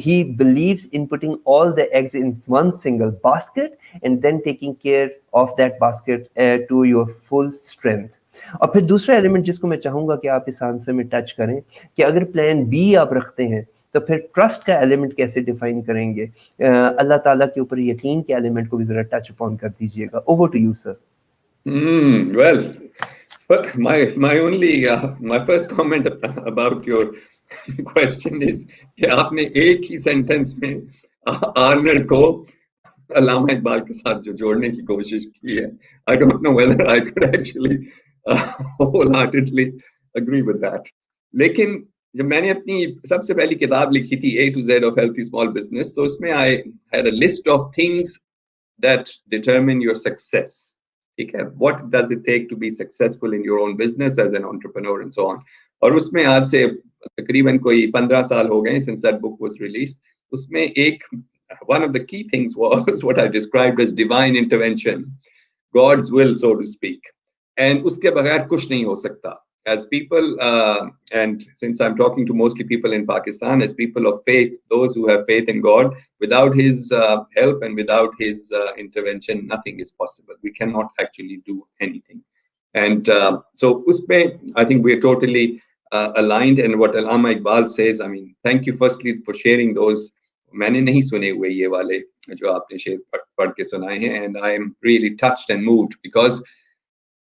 he believes in putting all the eggs in one single basket and then taking care of that basket to your full strength। और फिर दूसरा एलिमेंट जिसको मैं चाहूंगा कि आप इस आंसर में टच करें कि अगर प्लान बी आप रखते हैं तो फिर ट्रस्ट का एलिमेंट कैसे डिफाइन करेंगे? अल्लाह ताला के ऊपर यकीन के एलिमेंट को भी जरा टच अपॉन कर दीजिएगा। Over to you sir. Well, but my first comment about your question is कि आपने एक ही सेंटेंस में आर्नर को अल्लामा इकबाल के साथ जो जोड़ने की कोशिश की है. I don't know whether I could actually wholeheartedly agree with that. लेकिन जब मैंने अपनी सबसे पहली किताब लिखी थी A to Z of Healthy Small Business, तो उसमें I had a list of things that determine your success. ठीक है, what does it take to be successful in your own business as an entrepreneur and so on. और उसमें आज से तकरीबन कोई 15 साल हो गए since that book was released. उसमें एक one of the key things was what I described as divine intervention, God's will, so to speak. And उसके बगैर कुछ नहीं हो सकता. As people, and since I'm talking to mostly people in Pakistan, as people of faith, those who have faith in God, without His help and without His intervention, nothing is possible. We cannot actually do anything. And so, usme, I think we're totally aligned. And what Allama Iqbal says, I mean, thank you firstly for sharing those. मैंने नहीं सुने हुए ये वाले जो आपने शेर पढ़ के सुनाए हैं, and I am really touched and moved because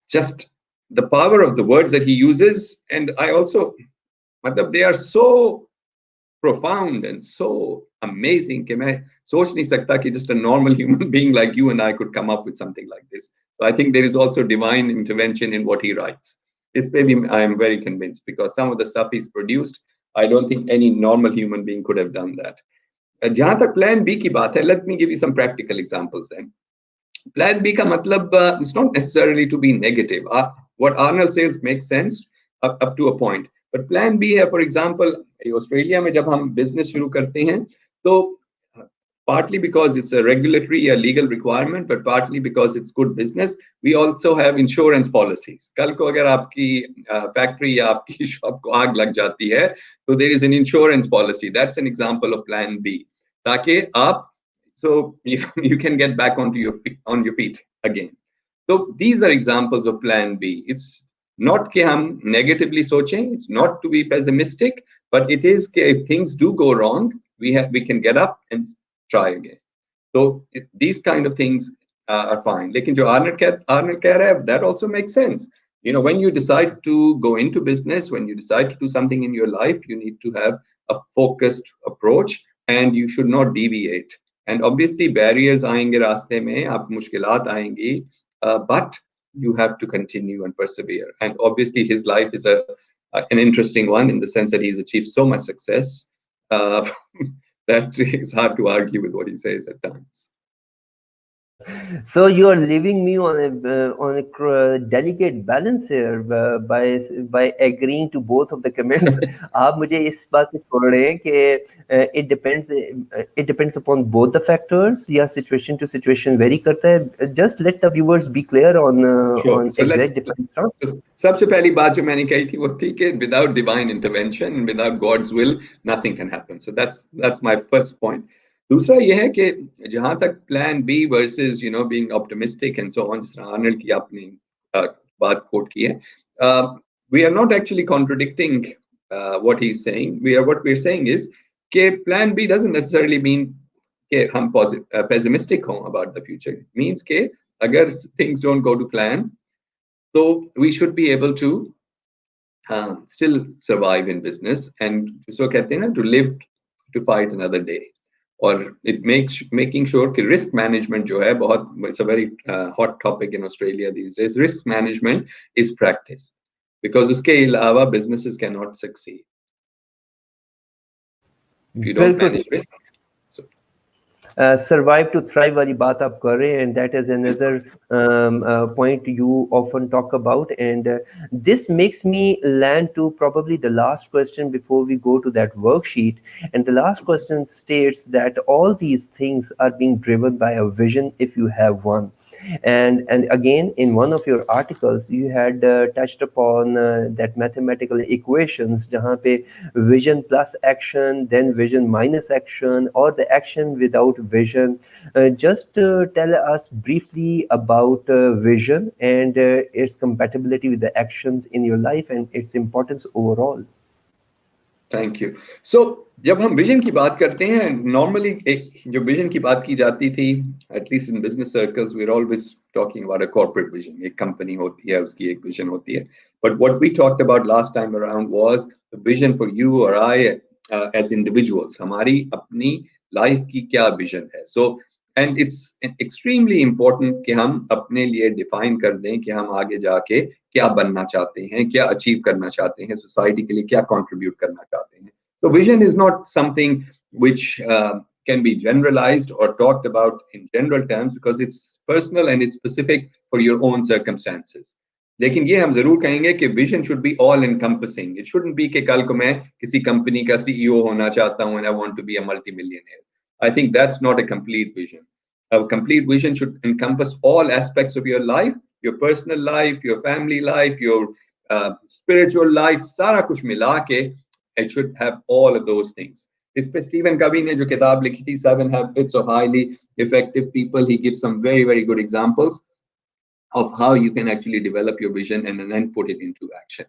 just the power of the words that he uses, and I also, matlab, they are so profound and so amazing कि मैं सोच नहीं सकता कि just a normal human being like you and I could come up with something like this. So I think there is also divine intervention in what he writes. This baby, I am very convinced because some of the stuff he's produced, I don't think any normal human being could have done that. जहां तक plan B की बात है, let me give you some practical examples then. Plan B का मतलब it's not necessarily to be negative. What Arnold says makes sense up to a point. But Plan B है, for example, Australia में जब हम business शुरू करते हैं, तो partly because it's a regulatory or legal requirement, but partly because it's good business, we also have insurance policies. कल को अगर आपकी factory या आपकी shop को आग लग जाती है, तो there is an insurance policy. That's an example of Plan B. ताकि आप so you can get back onto your feet again. So these are examples of Plan B. It's not कि हम negatively सोचें, it's not to be pessimistic, but it is कि if things do go wrong, we can get up and try again. So these kind of things are fine. लेकिन जो Arnold कह रहा है, that also makes sense. You know, when you decide to go into business, when you decide to do something in your life, you need to have a focused approach and you should not deviate. And obviously barriers आएंगे रास्ते में, आप मुश्किलात आएंगी, but you have to continue and persevere. And obviously his life is an interesting one in the sense that he's achieved so much success uh, that it's hard to argue with what he says at times. So you are leaving me on a delicate balance here by agreeing to both of the comments. आप मुझे इस बात पे छोड़ रहे हैं कि it depends upon both the factors या situation to situation vary करता है. Just let the viewers be clear Sure. on So let's. exact different thoughts. So सबसे पहली बात जो मैंने कही थी वो थी कि without divine intervention, without God's will, nothing can happen. So that's my first point. दूसरा ये है कि जहां तक plan B versus being optimistic and so on, जिस तरह आर्नल्ड की आपने बात कोट की है, we are not actually contradicting what he's saying. What we're saying is कि plan B doesn't necessarily mean कि हम pessimistic हों about the future. It means कि अगर things don't go to plan, so we should be able to still survive in business and so कहते हैं ना, to live to fight another day. Or it makes making sure कि risk management जो है बहुत, it's a very hot topic in Australia these days. Risk management is practice because उसके अलावा businesses cannot succeed if you don't बिल्कुल. manage risk. So Survive to thrive वाली बात आप कर रहे हैं, and that is another point you often talk about, and this makes me land to probably the last question before we go to that worksheet. And the last question states that all these things are being driven by a vision if you have one. And again, in one of your articles you had touched upon that mathematical equations jahan pe vision plus action, then vision minus action, or the action without vision. Just tell us briefly about vision and its compatibility with the actions in your life and its importance overall. Thank you. So जब हम vision की बात करते हैं, normally एक जो vision की बात की जाती थी, at least in business circles, we are always talking about a corporate vision. एक कंपनी होती है, उसकी एक विजन होती है. But what we talked about last time around was the vision for you और आई एज इंडिविजुअल्स. हमारी अपनी लाइफ की क्या विजन है. So and it's extremely important कि हम अपने लिए डिफाइन कर दें कि हम आगे जाके क्या बनना चाहते हैं, क्या अचीव करना चाहते हैं, सोसाइटी के लिए क्या कंट्रीब्यूट करना चाहते हैं. So vision is not something which can be generalized or talked about in general terms because it's personal and it's specific for your own circumstances. लेकिन ये हम जरूर कहेंगे कि vision should be all encompassing. It shouldn't be कि कल को मैं किसी कंपनी का CEO होना चाहता हूँ and I want to be a multimillionaire. I think that's not a complete vision. A complete vision should encompass all aspects of your life, your personal life, your family life, your spiritual life, सारा कुछ मिला के it should have all of those things. इस पे Steven कवी ने जो किताब लिखी थी, Seven Habits of Highly Effective People, he gives some very, very good examples of how you can actually develop your vision and then put it into action.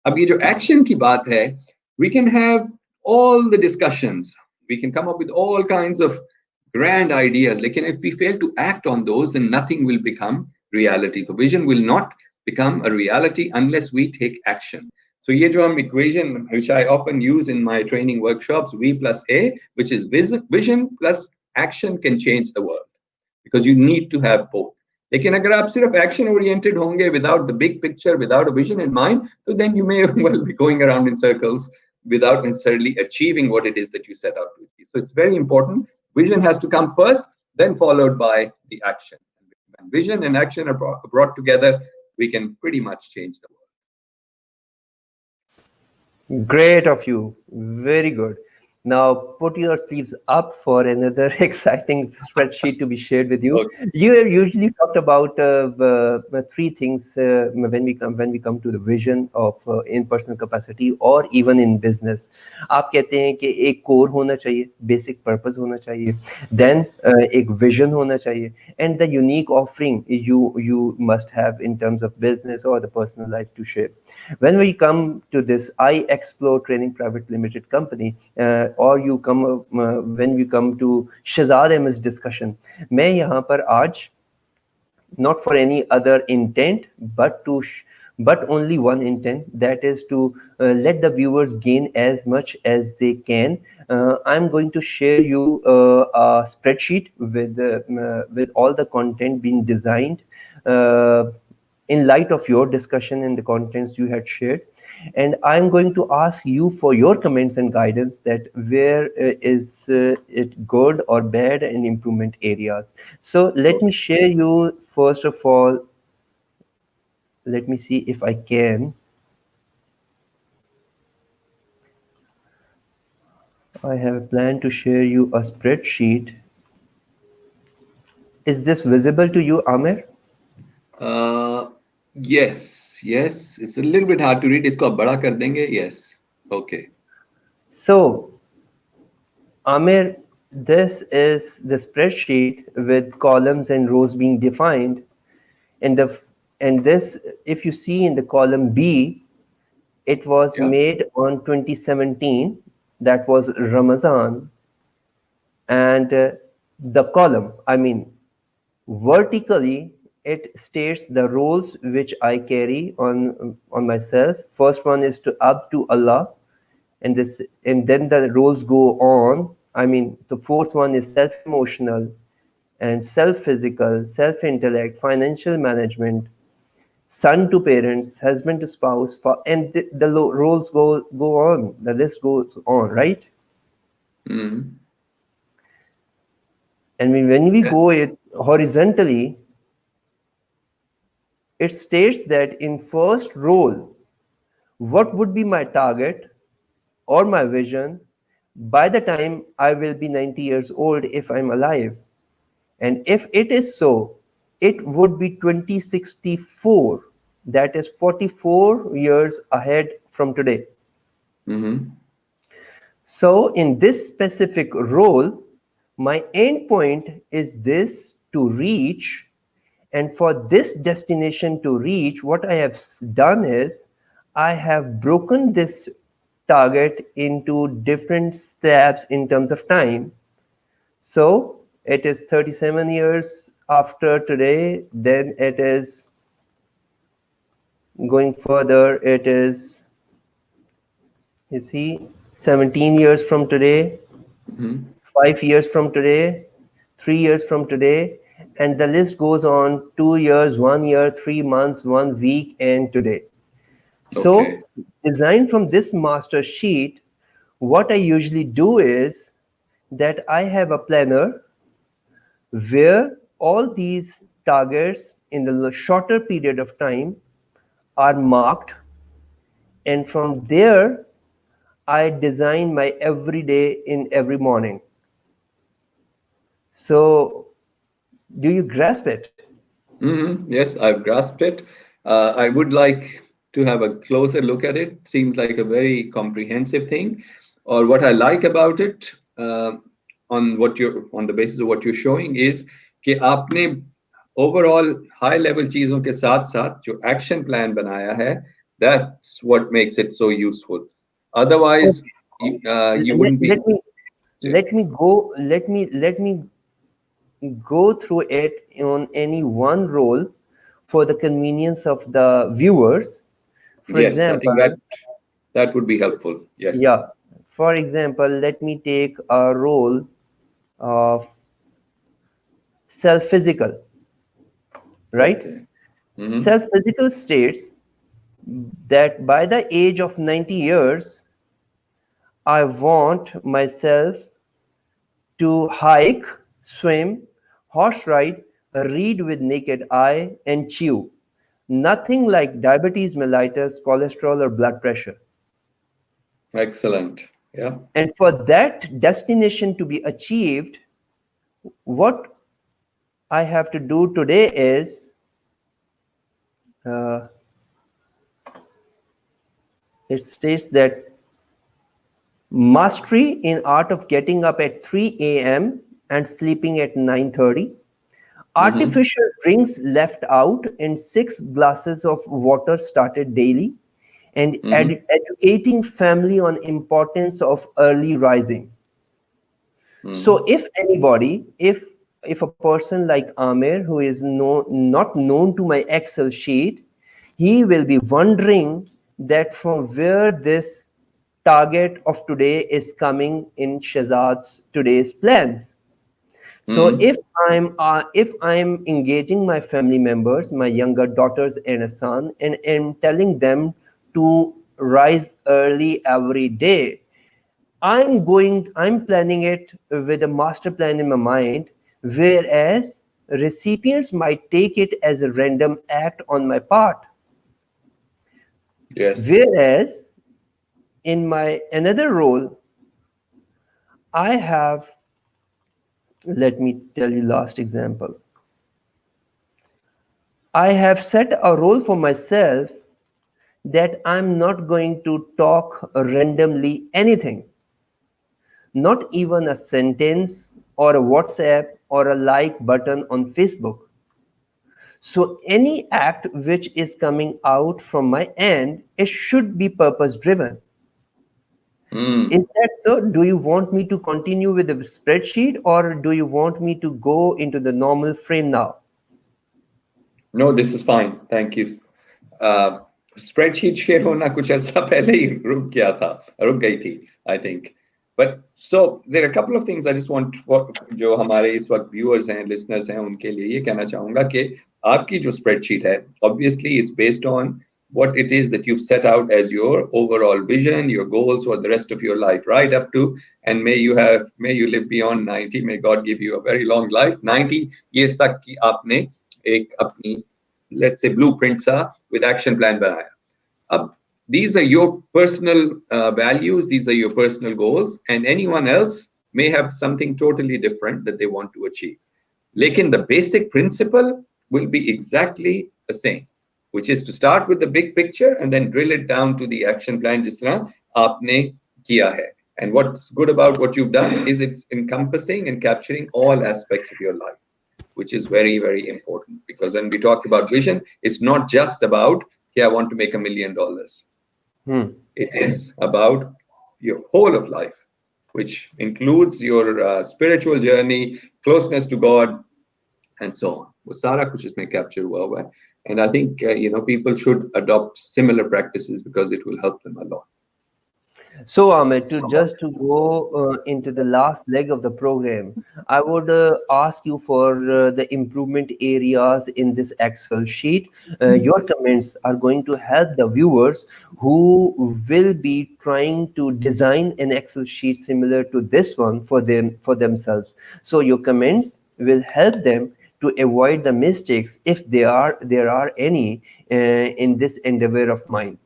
अब ये जो action की बात है, we can have all the discussions, we can come up with all kinds of grand ideas, लेकिन if we fail to act on those, then nothing will become reality. The vision will not become a reality unless we take action. So ये जो हम equation, which I often use in my training workshops, V plus A, which is vision plus action can change the world because you need to have both. लेकिन अगर आप सिर्फ action oriented होंगे without the big picture, without a vision in mind, so then you may well be going around in circles without necessarily achieving what it is that you set out to achieve. So it's very important. Vision has to come first, then followed by the action. When vision and action are brought together, we can pretty much change the world. Great of you. Very good. Now put your sleeves up for another exciting spreadsheet to be shared with you. Okay. You have usually talked about three things when we come to the vision of in personal capacity or even in business. आप कहते हैं कि एक core होना चाहिए, basic purpose होना चाहिए, then एक vision होना चाहिए, and the unique offering you must have in terms of business or the personal life to share. When we come to this I Explore Training Private Limited company, or you come when we come to Shahzad Ahmed's discussion, मैं यहाँ पर आज not for any other intent, but only one intent, that is to let the viewers gain as much as they can. I'm going to share you a spreadsheet with all the content being designed in light of your discussion and the contents you had shared. and I'm going to ask you for your comments and guidance that where is it good or bad and improvement areas. So let me Okay. share you first of all. Let me see if I can. I have a plan to share you a spreadsheet. Is this visible to you, Amer? Uh, yes, yes. It's a little bit hard to read. इसको आप बड़ा कर देंगे? Yes. Okay. So, Amer, this is the spreadsheet with columns and rows being defined. And the and this, if you see in the column B, it was Yeah. made on 2017. That was Ramazan, and the column. I mean, vertically, it states the roles which I carry on myself. First one is to up to Allah, and this and then the roles go on. I mean, the fourth one is self emotional and self physical, self intellect, financial management, son to parents, husband to spouse, and the roles go on. The list goes on, right? Mm-hmm. And when we Yeah. go it horizontally, it states that in first role, what would be my target or my vision by the time I will be 90 years old if I'm alive? And if it is so, it would be 2064. That is 44 years ahead from today. Mm-hmm. So, in this specific role, my endpoint is this to reach. And for this destination to reach, what I have done is I have broken this target into different steps in terms of time. So it is 37 years after today, then it is going further, it is, you see, 17 years from today, Mm-hmm. 5 years from today, 3 years from today, and the list goes on 2 years, 1 year, 3 months, 1 week, and today. So, Okay. designed from this master sheet, what I usually do is that I have a planner where all these targets in the shorter period of time are marked, and from there I design my everyday in every morning. So, do you grasp it? Mm-hmm. Yes, I've grasped it. I would like to have a closer look at it. Seems like a very comprehensive thing. Or what I like about it, on what you're on the basis of what you're showing is कि आपने overall high level चीजों के साथ साथ जो action plan बनाया है, that's what makes it so useful. Otherwise, you let, wouldn't be. let me let me go through it on any one role for the convenience of the viewers. For Yes, I think example, that would be helpful. yeah, Yes. for example, let me take a role of self physical, right? Okay. Mm-hmm. Self physical states that by the age of 90 years, I want myself to hike, swim, horse ride, read with naked eye, and chew. Nothing like diabetes mellitus, cholesterol, or blood pressure. Excellent. Yeah. And for that destination to be achieved, what I have to do today is uh, it states that mastery in art of getting up at 3 a.m. and sleeping at 9:30. Mm-hmm. Artificial drinks left out and 6 glasses of water started daily, and Mm-hmm. educating family on importance of early rising. So Mm-hmm. if anybody, if a person like Amer who is not known to my Excel sheet, he will be wondering that from where this target of today is coming in Shazad's today's plans. So Mm-hmm. if I'm engaging my family members, my younger daughters and a son, and telling them to rise early every day. I'm planning it with a master plan in my mind, whereas recipients might take it as a random act on my part. Yes. Whereas in my another role, I have, let me tell you last example. I have set a role for myself that I'm not going to talk randomly anything, not even a sentence or a WhatsApp or a like button on Facebook. So any act which is coming out from my end, it should be purpose driven. Is Hmm. that so? Do you want me to continue with the spreadsheet or do you want me to go into the normal frame now? No, this is fine. Thank you. Uh, Spreadsheet share होना कुछ अर्सा पहले ही रुक गया था, रुक गई थी, I think. But so there are a couple of things I just want for जो हमारे इस वक्त viewers हैं, listeners हैं, उनके लिए ये कहना चाहूंगा कि आपकी जो spreadsheet है, obviously it's based on what it is that you've set out as your overall vision, your goals for the rest of your life, right up to, and may you live beyond 90, may God give you a very long life, 90 years तक की आपने एक अपनी, let's say, blueprint सा with action plan banaya. These are your personal values, these are your personal goals, and anyone else may have something totally different that they want to achieve. Lekin the basic principle will be exactly the same, which is to start with the big picture and then drill it down to the action plan jis tarah aapne kiya hai. And what's good about what you've done is it's encompassing and capturing all aspects of your life, which is very, very important. Because when we talk about vision, it's not just about, okay, I want to make $1 million. Hmm. It is about your whole of life, which includes your spiritual journey, closeness to God, and so on. वो सारा कुछ इसमें capture हुआ है. And I think people should adopt similar practices because it will help them a lot. So, Ahmed, to go into the last leg of the program, I would ask you for the improvement areas in this Excel sheet. Your comments are going to help the viewers who will be trying to design an Excel sheet similar to this one for themselves. So, your comments will help them to avoid the mistakes if there are any in this endeavor of mine.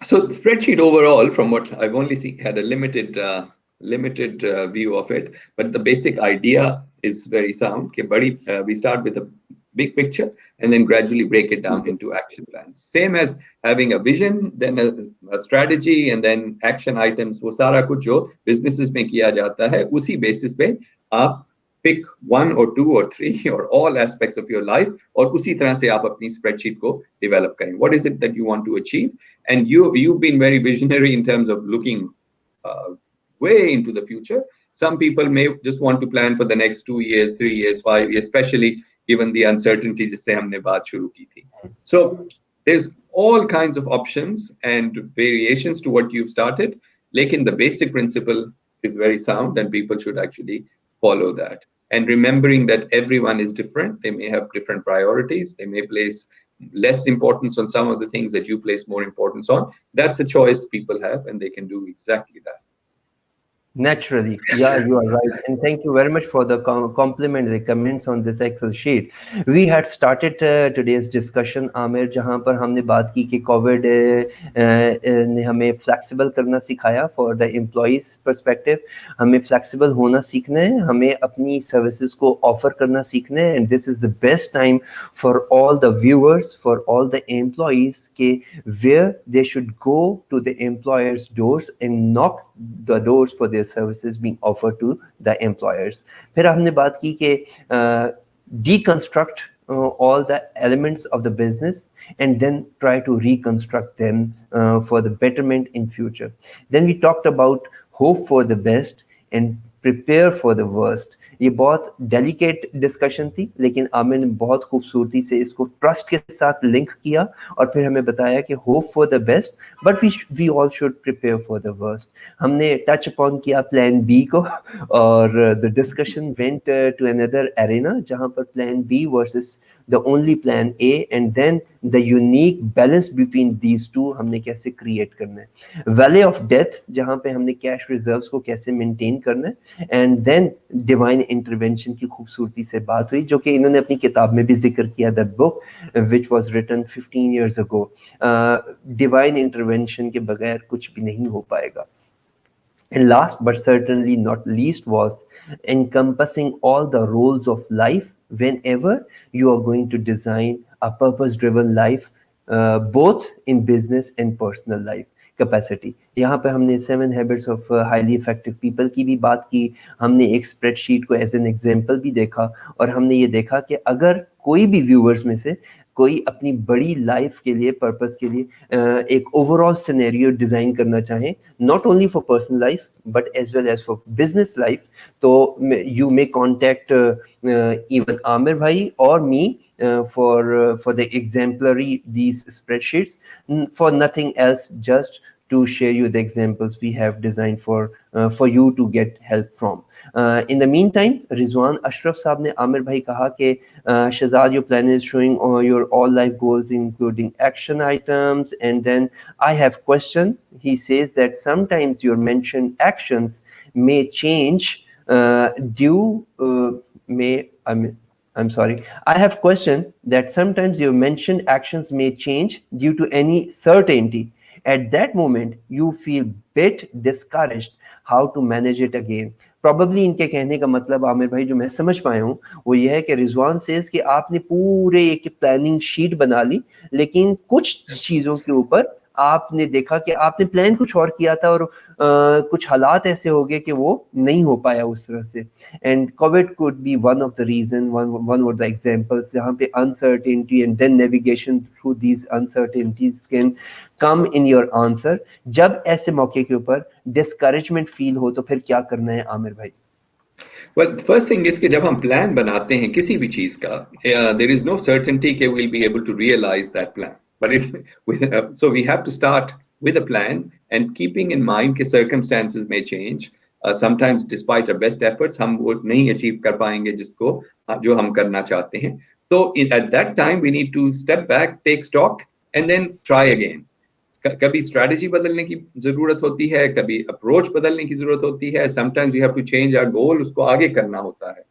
So the spreadsheet overall, from what I've only seen, had a limited view of it, but the basic idea is very sound. Okay, buddy, we start with a big picture and then gradually break it down into action plans. Same as having a vision, then a strategy, and then action items. वो सारा कुछ जो businesses में किया जाता है, उसी basis पे आप pick one or two or three or all aspects of your life और उसी तरह से आप अपनी spreadsheet को develop करें. What is it that you want to achieve? And you've been very visionary in terms of looking uh, way into the future. Some people may just want to plan for the next 2 years, 3 years, 5 years, especially given the uncertainty जिससे हमने बात शुरू की थी. So there's all kinds of options and variations to what you've started. Lekin the basic principle is very sound and people should actually follow that. And remembering that everyone is different, they may have different priorities, they may place less importance on some of the things that you place more importance on. That's a choice people have, and they can do exactly that. Naturally, yeah, you are right. And thank you very much for the compliment, the comments on this Excel sheet. We had started today's discussion, Aamir, जहाँ पर हमने बात की कि Covid ने हमें flexible करना सिखाया फॉर द एम्प्लॉइज पर्सपेक्टिव. हमें फ्लेक्सिबल होना सीखना है, हमें अपनी सर्विसेज को ऑफर करना सीखना है. And this is the best time for all the viewers, for all the employees के where they should go to the employers' doors and knock the doors for their services being offered to the employers. फिर हमने बात की कि deconstruct all the elements of the business and then try to reconstruct them for the betterment in future. Then we talked about hope for the best and prepare for the worst. ये बहुत delicate discussion थी, लेकिन आमिर ने बहुत खूबसूरती से इसको trust के साथ लिंक किया और फिर हमें बताया कि hope for the best but we all should prepare for the worst. हमने टच अपॉन किया प्लान बी को और the discussion went to another arena जहां पर plan B versus the only plan A, and then the unique balance between these two हमने कैसे create करना है, valley of death जहाँ पे हमने cash reserves को कैसे maintain करना है, and then divine intervention की खूबसूरती से बात हुई जो कि इन्होंने अपनी किताब में भी जिक्र किया, the book which was written 15 years ago. Divine intervention के बगैर कुछ भी नहीं हो पाएगा. And last but certainly not least was encompassing all the roles of life whenever you are going to design a purpose driven life, both in business and personal life. Capacity, यहाँ पे हमने 7 habits of highly effective people की भी बात की, हमने एक spreadsheet को एज एन एग्जांपल भी देखा, और हमने ये देखा कि अगर कोई भी व्यूअर्स में से कोई अपनी बड़ी लाइफ के लिए, पर्पस के लिए एक ओवरऑल सिनेरियो डिजाइन करना चाहे, not only for personal life but as well as for business life, तो you may contact even Amer bhai or me for the exemplary these spreadsheets, for nothing else, just to share you the examples we have designed for you to get help from. In the meantime, Rizwan Ashraf साहब ने आमिर भाई कहा कि Shahzad, your plan is showing all your all life goals including action items, and then I have question. He says that sometimes your mentioned actions may change due may I mean I'm sorry. I have question that sometimes your mentioned actions may change due to any certainty. At that moment, you feel bit discouraged how to manage it again. Probably इनके कहने का मतलब आमिर भाई जो मैं समझ पाया हूँ वो ये है कि रिजवान सेज कि आपने पूरे एक प्लानिंग शीट बना ली, लेकिन कुछ चीजों के ऊपर आपने देखा कि आपने प्लान कुछ और किया था, और कुछ हालात ऐसे हो गए कि वो नहीं हो पाया उस तरह से. And COVID could be one of the reason, one of the examples जहाँ पे uncertainty and then navigation through these uncertainties can come in your answer. जब ऐसे मौके के ऊपर डिस्करेजमेंट फील हो तो फिर क्या करना है आमिर भाई? Well, the first thing is कि जब हम प्लान बनाते हैं किसी भी चीज का, there is no certainty that we'll be able to realize that plan. But so we have to start with a plan and keeping in mind कि circumstances may change. Sometimes despite our best efforts हम वो नहीं achieve कर पाएंगे जिसको जो हम करना चाहते हैं. So at that time we need to step back, take stock, and then try again. कभी स्ट्रैटेजी बदलने की जरूरत होती है, कभी अप्रोच बदलने की जरूरत होती है. Sometimes we have to change our goal, उसको आगे करना होता है.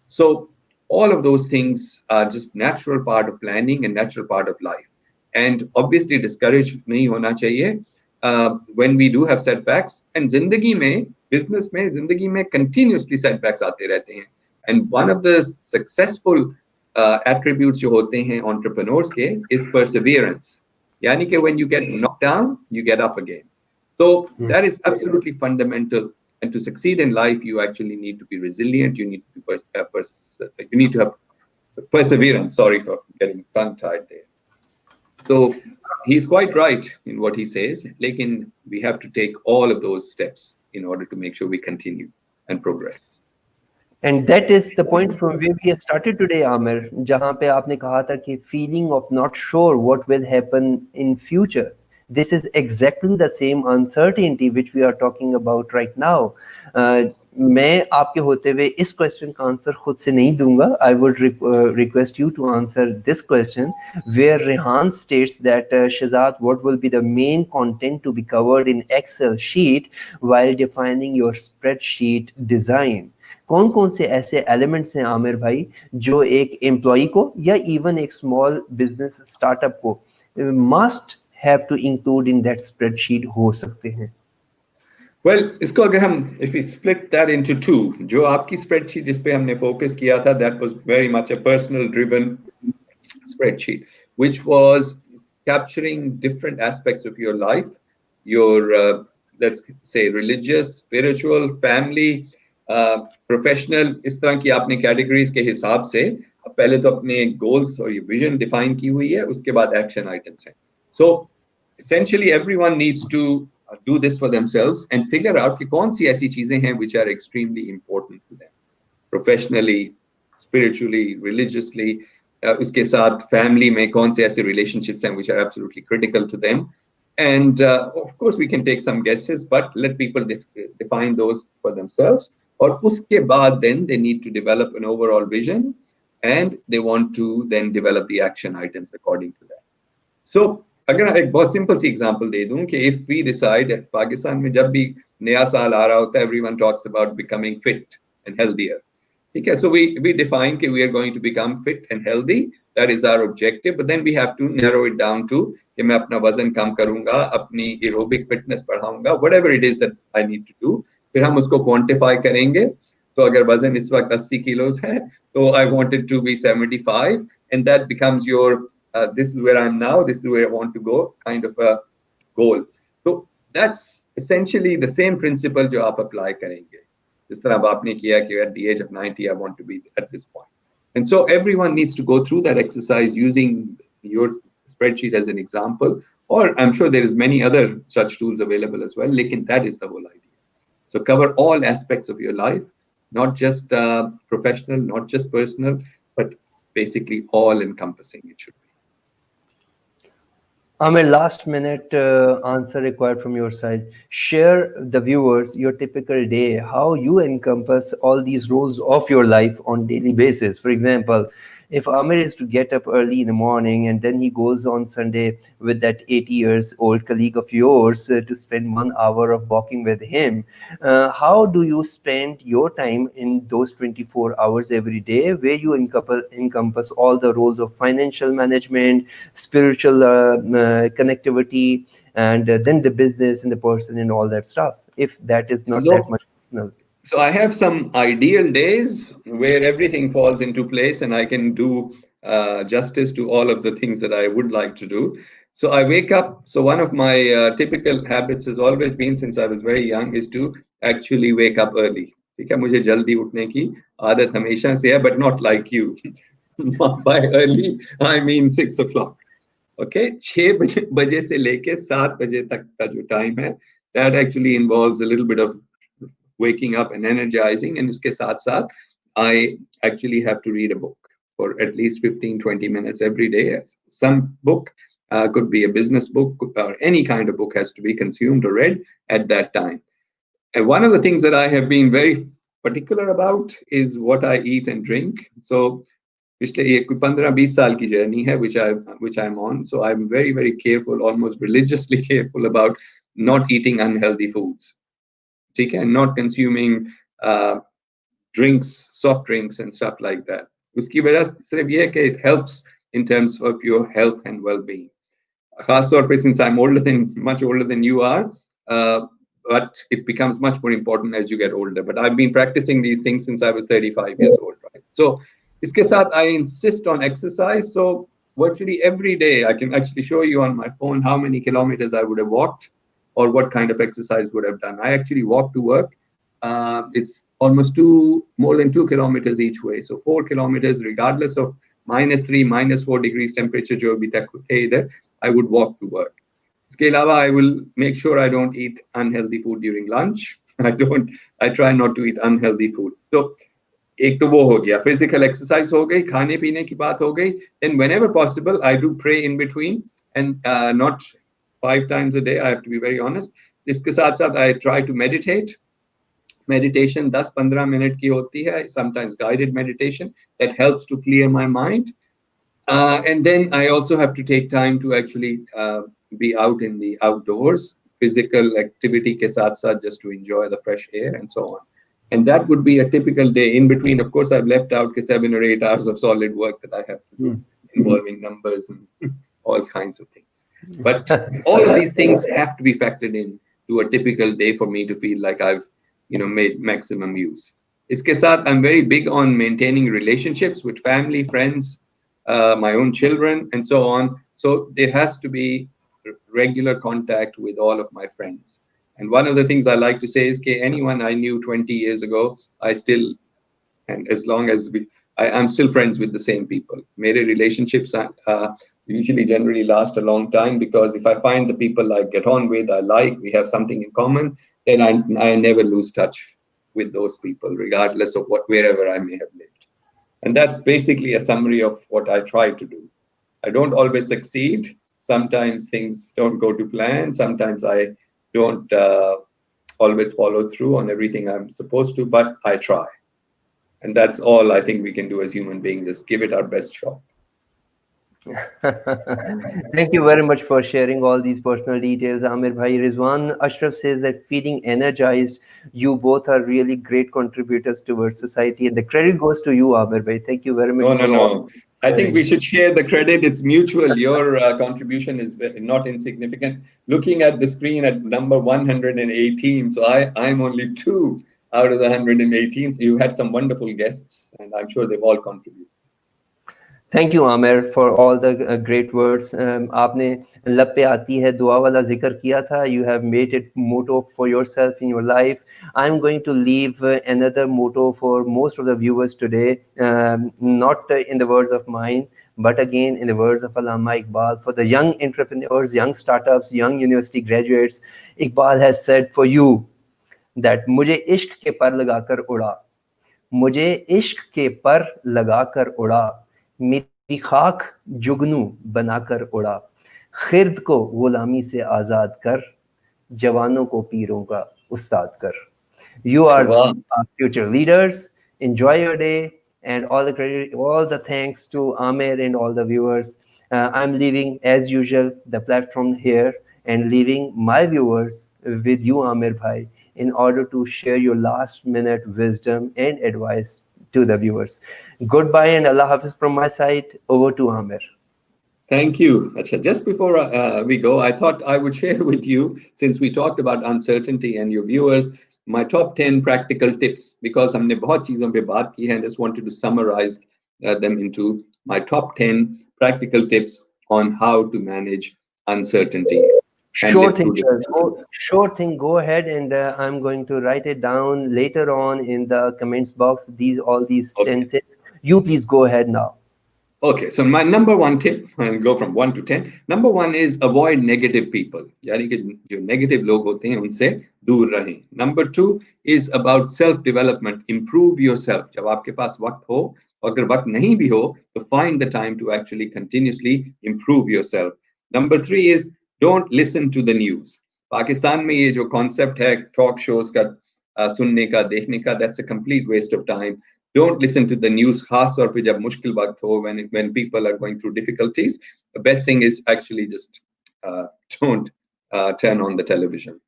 सो all of those things are just natural part of planning and natural part of life, and obviously discouraged नहीं होना चाहिए when we do have setbacks. And जिंदगी में, business में, जिंदगी में continuously setbacks आते रहते हैं. And one of the successful attributes जो होते हैं entrepreneurs के is perseverance. यानी कि when you get knocked down, you get up again. So that is absolutely fundamental. And to succeed in life, you actually need to be resilient. You need to be you need to have perseverance. Sorry for getting tongue-tied there. So he's quite right in what he says. Lekin we have to take all of those steps in order to make sure we continue and progress. And that is the point from where we have started today, Amer, जहाँ पे आपने कहा था कि feeling of not sure what will happen in future. This is exactly the same uncertainty which we are talking about right now. मैं आपके होते हुए इस क्वेश्चन का आंसर खुद से नहीं दूंगा. I would request you to answer this question, where Rehan states that Shahzad, what will be the main content to be covered in Excel sheet while defining your spreadsheet design? कौन कौन से ऐसे elements हैं आमिर भाई जो एक employ को या इवन एक स्मॉल बिजनेस स्टार्टअप को must have to include in that spreadsheet हो सकते हैं? Well, इसको अगर हम if we split that into two, जो आपकी spreadsheet जिस पे हमने focus किया था, that was very much a personal driven spreadsheet, which was capturing different aspects of your life, your let's say religious, spiritual, family, professional, इस तरह की आपने कैटेगरीज के हिसाब से पहले तो अपने गोल्स और ये विजन डिफाइन की हुई है, उसके बाद एक्शन आइटम्स हैं. सो essentially everyone needs to do this for themselves and figure out कि कौन सी ऐसी चीजें हैं which are extremely important to them professionally, spiritually, religiously. उसके साथ family में कौन से ऐसे relationships हैं which are absolutely critical to them. And of course we can take some guesses, but let people define those for themselves. और उसके बाद then they need to develop an overall vision and they want to then develop the action items according to that. So अगर मैं एक बहुत simple सी example दे दूं कि if we decide Pakistan में जब भी नया साल आ रहा होता है, everyone talks about becoming fit and healthier. ठीक है, so we define कि we are going to become fit and healthy, that is our objective, but then we have to narrow it down to कि मैं अपना वजन कम करूंगा, अपनी aerobic fitness बढ़ाऊंगा, whatever it is that I need to do. फिर हम उसको quantify करेंगे. तो अगर वजन इस वक्त 80 kilos है, तो I want it to be 75, and that becomes your this is where I'm now, this is where I want to go kind of a goal. So that's essentially the same principle जो आप apply करेंगे. जिस तरह अब आपने किया कि at the age of 90 I want to be at this point. And so everyone needs to go through that exercise using your spreadsheet as an example, or I'm sure there is many other such tools available as well. Lekin that is the whole idea. So cover all aspects of your life, not just professional, not just personal, but basically all encompassing it should be. Amer, last minute answer required from your side. Share the viewers your typical day, how you encompass all these roles of your life on daily basis. For example, if Amer is to get up early in the morning and then he goes on Sunday with that 80 years old colleague of yours to spend 1 hour of walking with him, how do you spend your time in those 24 hours every day where you encompass all the roles of financial management, spiritual connectivity, and then the business and the person and all that stuff, if that is not that So much personal? So I have some ideal days where everything falls into place and I can do justice to all of the things that I would like to do. So I wake up. So one of my typical habits has always been since I was very young is to actually wake up early. ठीक है, मुझे जल्दी उठने की आदत हमेशा से है, but not like you. By early, I mean 6 o'clock. Okay, 6 बजे से लेके 7 बजे तक का जो time है, that actually involves a little bit of waking up and energizing, and uske saath saath I actually have to read a book for at least 15-20 minutes every day. Some book could be a business book, or any kind of book has to be consumed or read at that time. And one of the things that I have been very particular about is what I eat and drink. So पिछले ये 15-20 साल की journey है which I'm on. So I'm very, very careful, almost religiously careful about not eating unhealthy foods. ठीक है, and not consuming uh, drinks, soft drinks and stuff like that. उसकी वजह सिर्फ ये है कि it helps in terms of your health and well-being. खास तौर पे since I'm much older than you are, but it becomes much more important as you get older. But I've been practicing these things since I was 35 years old, right? So इसके साथ I insist on exercise. So virtually every day I can actually show you on my phone how many kilometers I would have walked or what kind of exercise would have done. I actually walk to work. It's almost more than 2 kilometers each way. So 4 kilometers, regardless of -3, -4 degrees temperature, जो अभी तक थे इधर, I would walk to work. इसके अलावा I will make sure I don't eat unhealthy food during lunch. I try not to eat unhealthy food. So एक तो वो हो गया, physical exercise हो गई, खाने पीने की बात हो गई. Then whenever possible, I do pray in between, and not 5 times a day. I have to be very honest. इसके साथ साथ I try to meditate. Meditation 10-15 minute की होती है, sometimes guided meditation that helps to clear my mind. And then I also have to take time to actually be out in the outdoors, physical activity ke saath saath, just to enjoy the fresh air and so on. And that would be a typical day. In between, of course, I've left out 7 or 8 hours of solid work that I have to do, involving numbers and all kinds of things. But all of these things have to be factored in to a typical day for me to feel like I've made maximum use. Iske saath, I'm very big on maintaining relationships with family, friends, my own children, and so on. So there has to be regular contact with all of my friends. And one of the things I like to say is that anyone I knew 20 years ago, and as long as I'm still friends with the same people. Mere relationships usually generally last a long time, because if I find the people I get on with, we have something in common, then I never lose touch with those people, regardless of wherever I may have lived. And that's basically a summary of what I try to do. I don't always succeed. Sometimes things don't go to plan. Sometimes I don't always follow through on everything I'm supposed to, but I try. And that's all I think we can do as human beings, is give it our best shot. Thank you very much for sharing all these personal details, Amir Bhai. Rizwan Ashraf says that feeling energized. You both are really great contributors towards society, and the credit goes to you, Amir Bhai. Thank you very much No, no, for all no. I think sharing. we should share the credit. It's mutual. Your contribution is not insignificant. Looking at the screen at number 118, so I'm only two out of the 118. So you had some wonderful guests, and I'm sure they've all contributed. Thank you Aamir for all the great words आपने लब पे आती है दुआ वाला जिक्र किया था you have made it motto for yourself in your life I am going to leave another motto for most of the viewers today, not in the words of mine, but again in the words of Allama Iqbal. For the young entrepreneurs, young startups, young university graduates, Iqbal has said for you that मुझे इश्क के पर लगाकर उड़ा, मुझे इश्क के पर लगाकर उड़ा, मेरी खाक जुगनू बनाकर उड़ा, खिर्द को गुलामी से आजाद कर, जवानों को पीरों का उस्ताद कर. You are Wow. our future leaders. Enjoy your day, and all the credit, all the thanks to Amer and all the viewers. I'm leaving as usual the platform here and leaving my viewers with you, Amer Bhai, in order to share your last minute wisdom and advice to the viewers. Goodbye and Allah Hafiz from my side. Over to Amer. Thank you. Acha, just before we go, I thought I would share with you, since we talked about uncertainty and your viewers, my top 10 practical tips, because हमने बहुत चीजों पे बात की है. I just wanted to summarize them into my top 10 practical tips on how to manage uncertainty and Sure live thing, through sir. difficulties. Sure thing. Go ahead, and I'm going to write it down later on in the comments box. All these Okay. 10 tips. You please go ahead now. Okay, so my number one tip, I'll go from 1 to 10. Number one is avoid negative people. यानी कि जो negative लोग होते हैं उनसे दूर रहें. Number two is about self development. Improve yourself. जब आपके पास वक्त हो, और अगर वक्त नहीं भी हो, तो find the time to actually continuously improve yourself. Number three is don't listen to the news. Pakistan में ये जो concept है talk shows का सुनने का देखने का, that's a complete waste of time. Don't listen to the news, खास तौर पे जब मुश्किल वक्त हो, when people are going through difficulties. The best thing is actually just uh, don't turn on the television.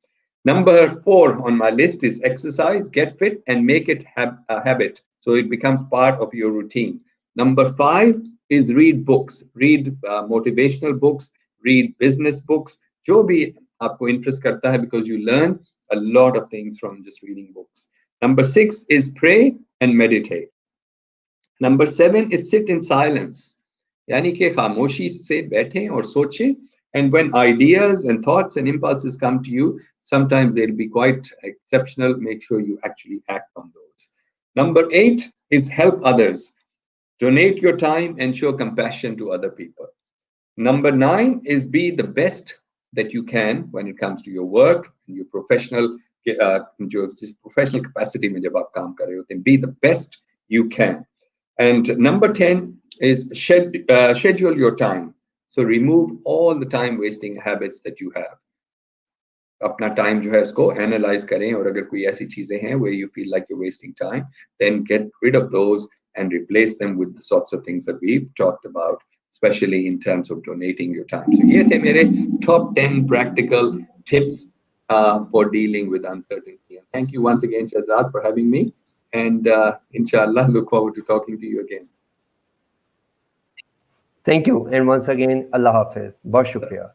Number 4 on my list is exercise. Get fit and make it a habit, so it becomes part of your routine. Number 5 is read books. Read motivational books. Read business books. जो भी आपको interest करता है, because you learn a lot of things from just reading books. Number 6 is pray and meditate. Number 7 is sit in silence. यानी कि खामोशी से बैठें और सोचें. And when ideas and thoughts and impulses come to you, sometimes they'll be quite exceptional. Make sure you actually act on those. Number 8 is help others. Donate your time and show compassion to other people. Number 9 is be the best that you can when it comes to your work and your professional capacity में जब आप काम कर रहे होते हैं, be the best you can. And number 10 is schedule your time. So remove all the time wasting habits that you have. अपना time जो है उसको analyze करें, और अगर कोई ऐसी चीजें हैं where you feel like you're wasting time, then get rid of those and replace them with the sorts of things that we've talked about, especially in terms of donating your time. So ये थे मेरे top 10 practical tips for dealing with uncertainty. And thank you once again, Shahzad, for having me. And inshallah, look forward to talking to you again. Thank you. And once again, Allah Hafiz. Bahut shukriya.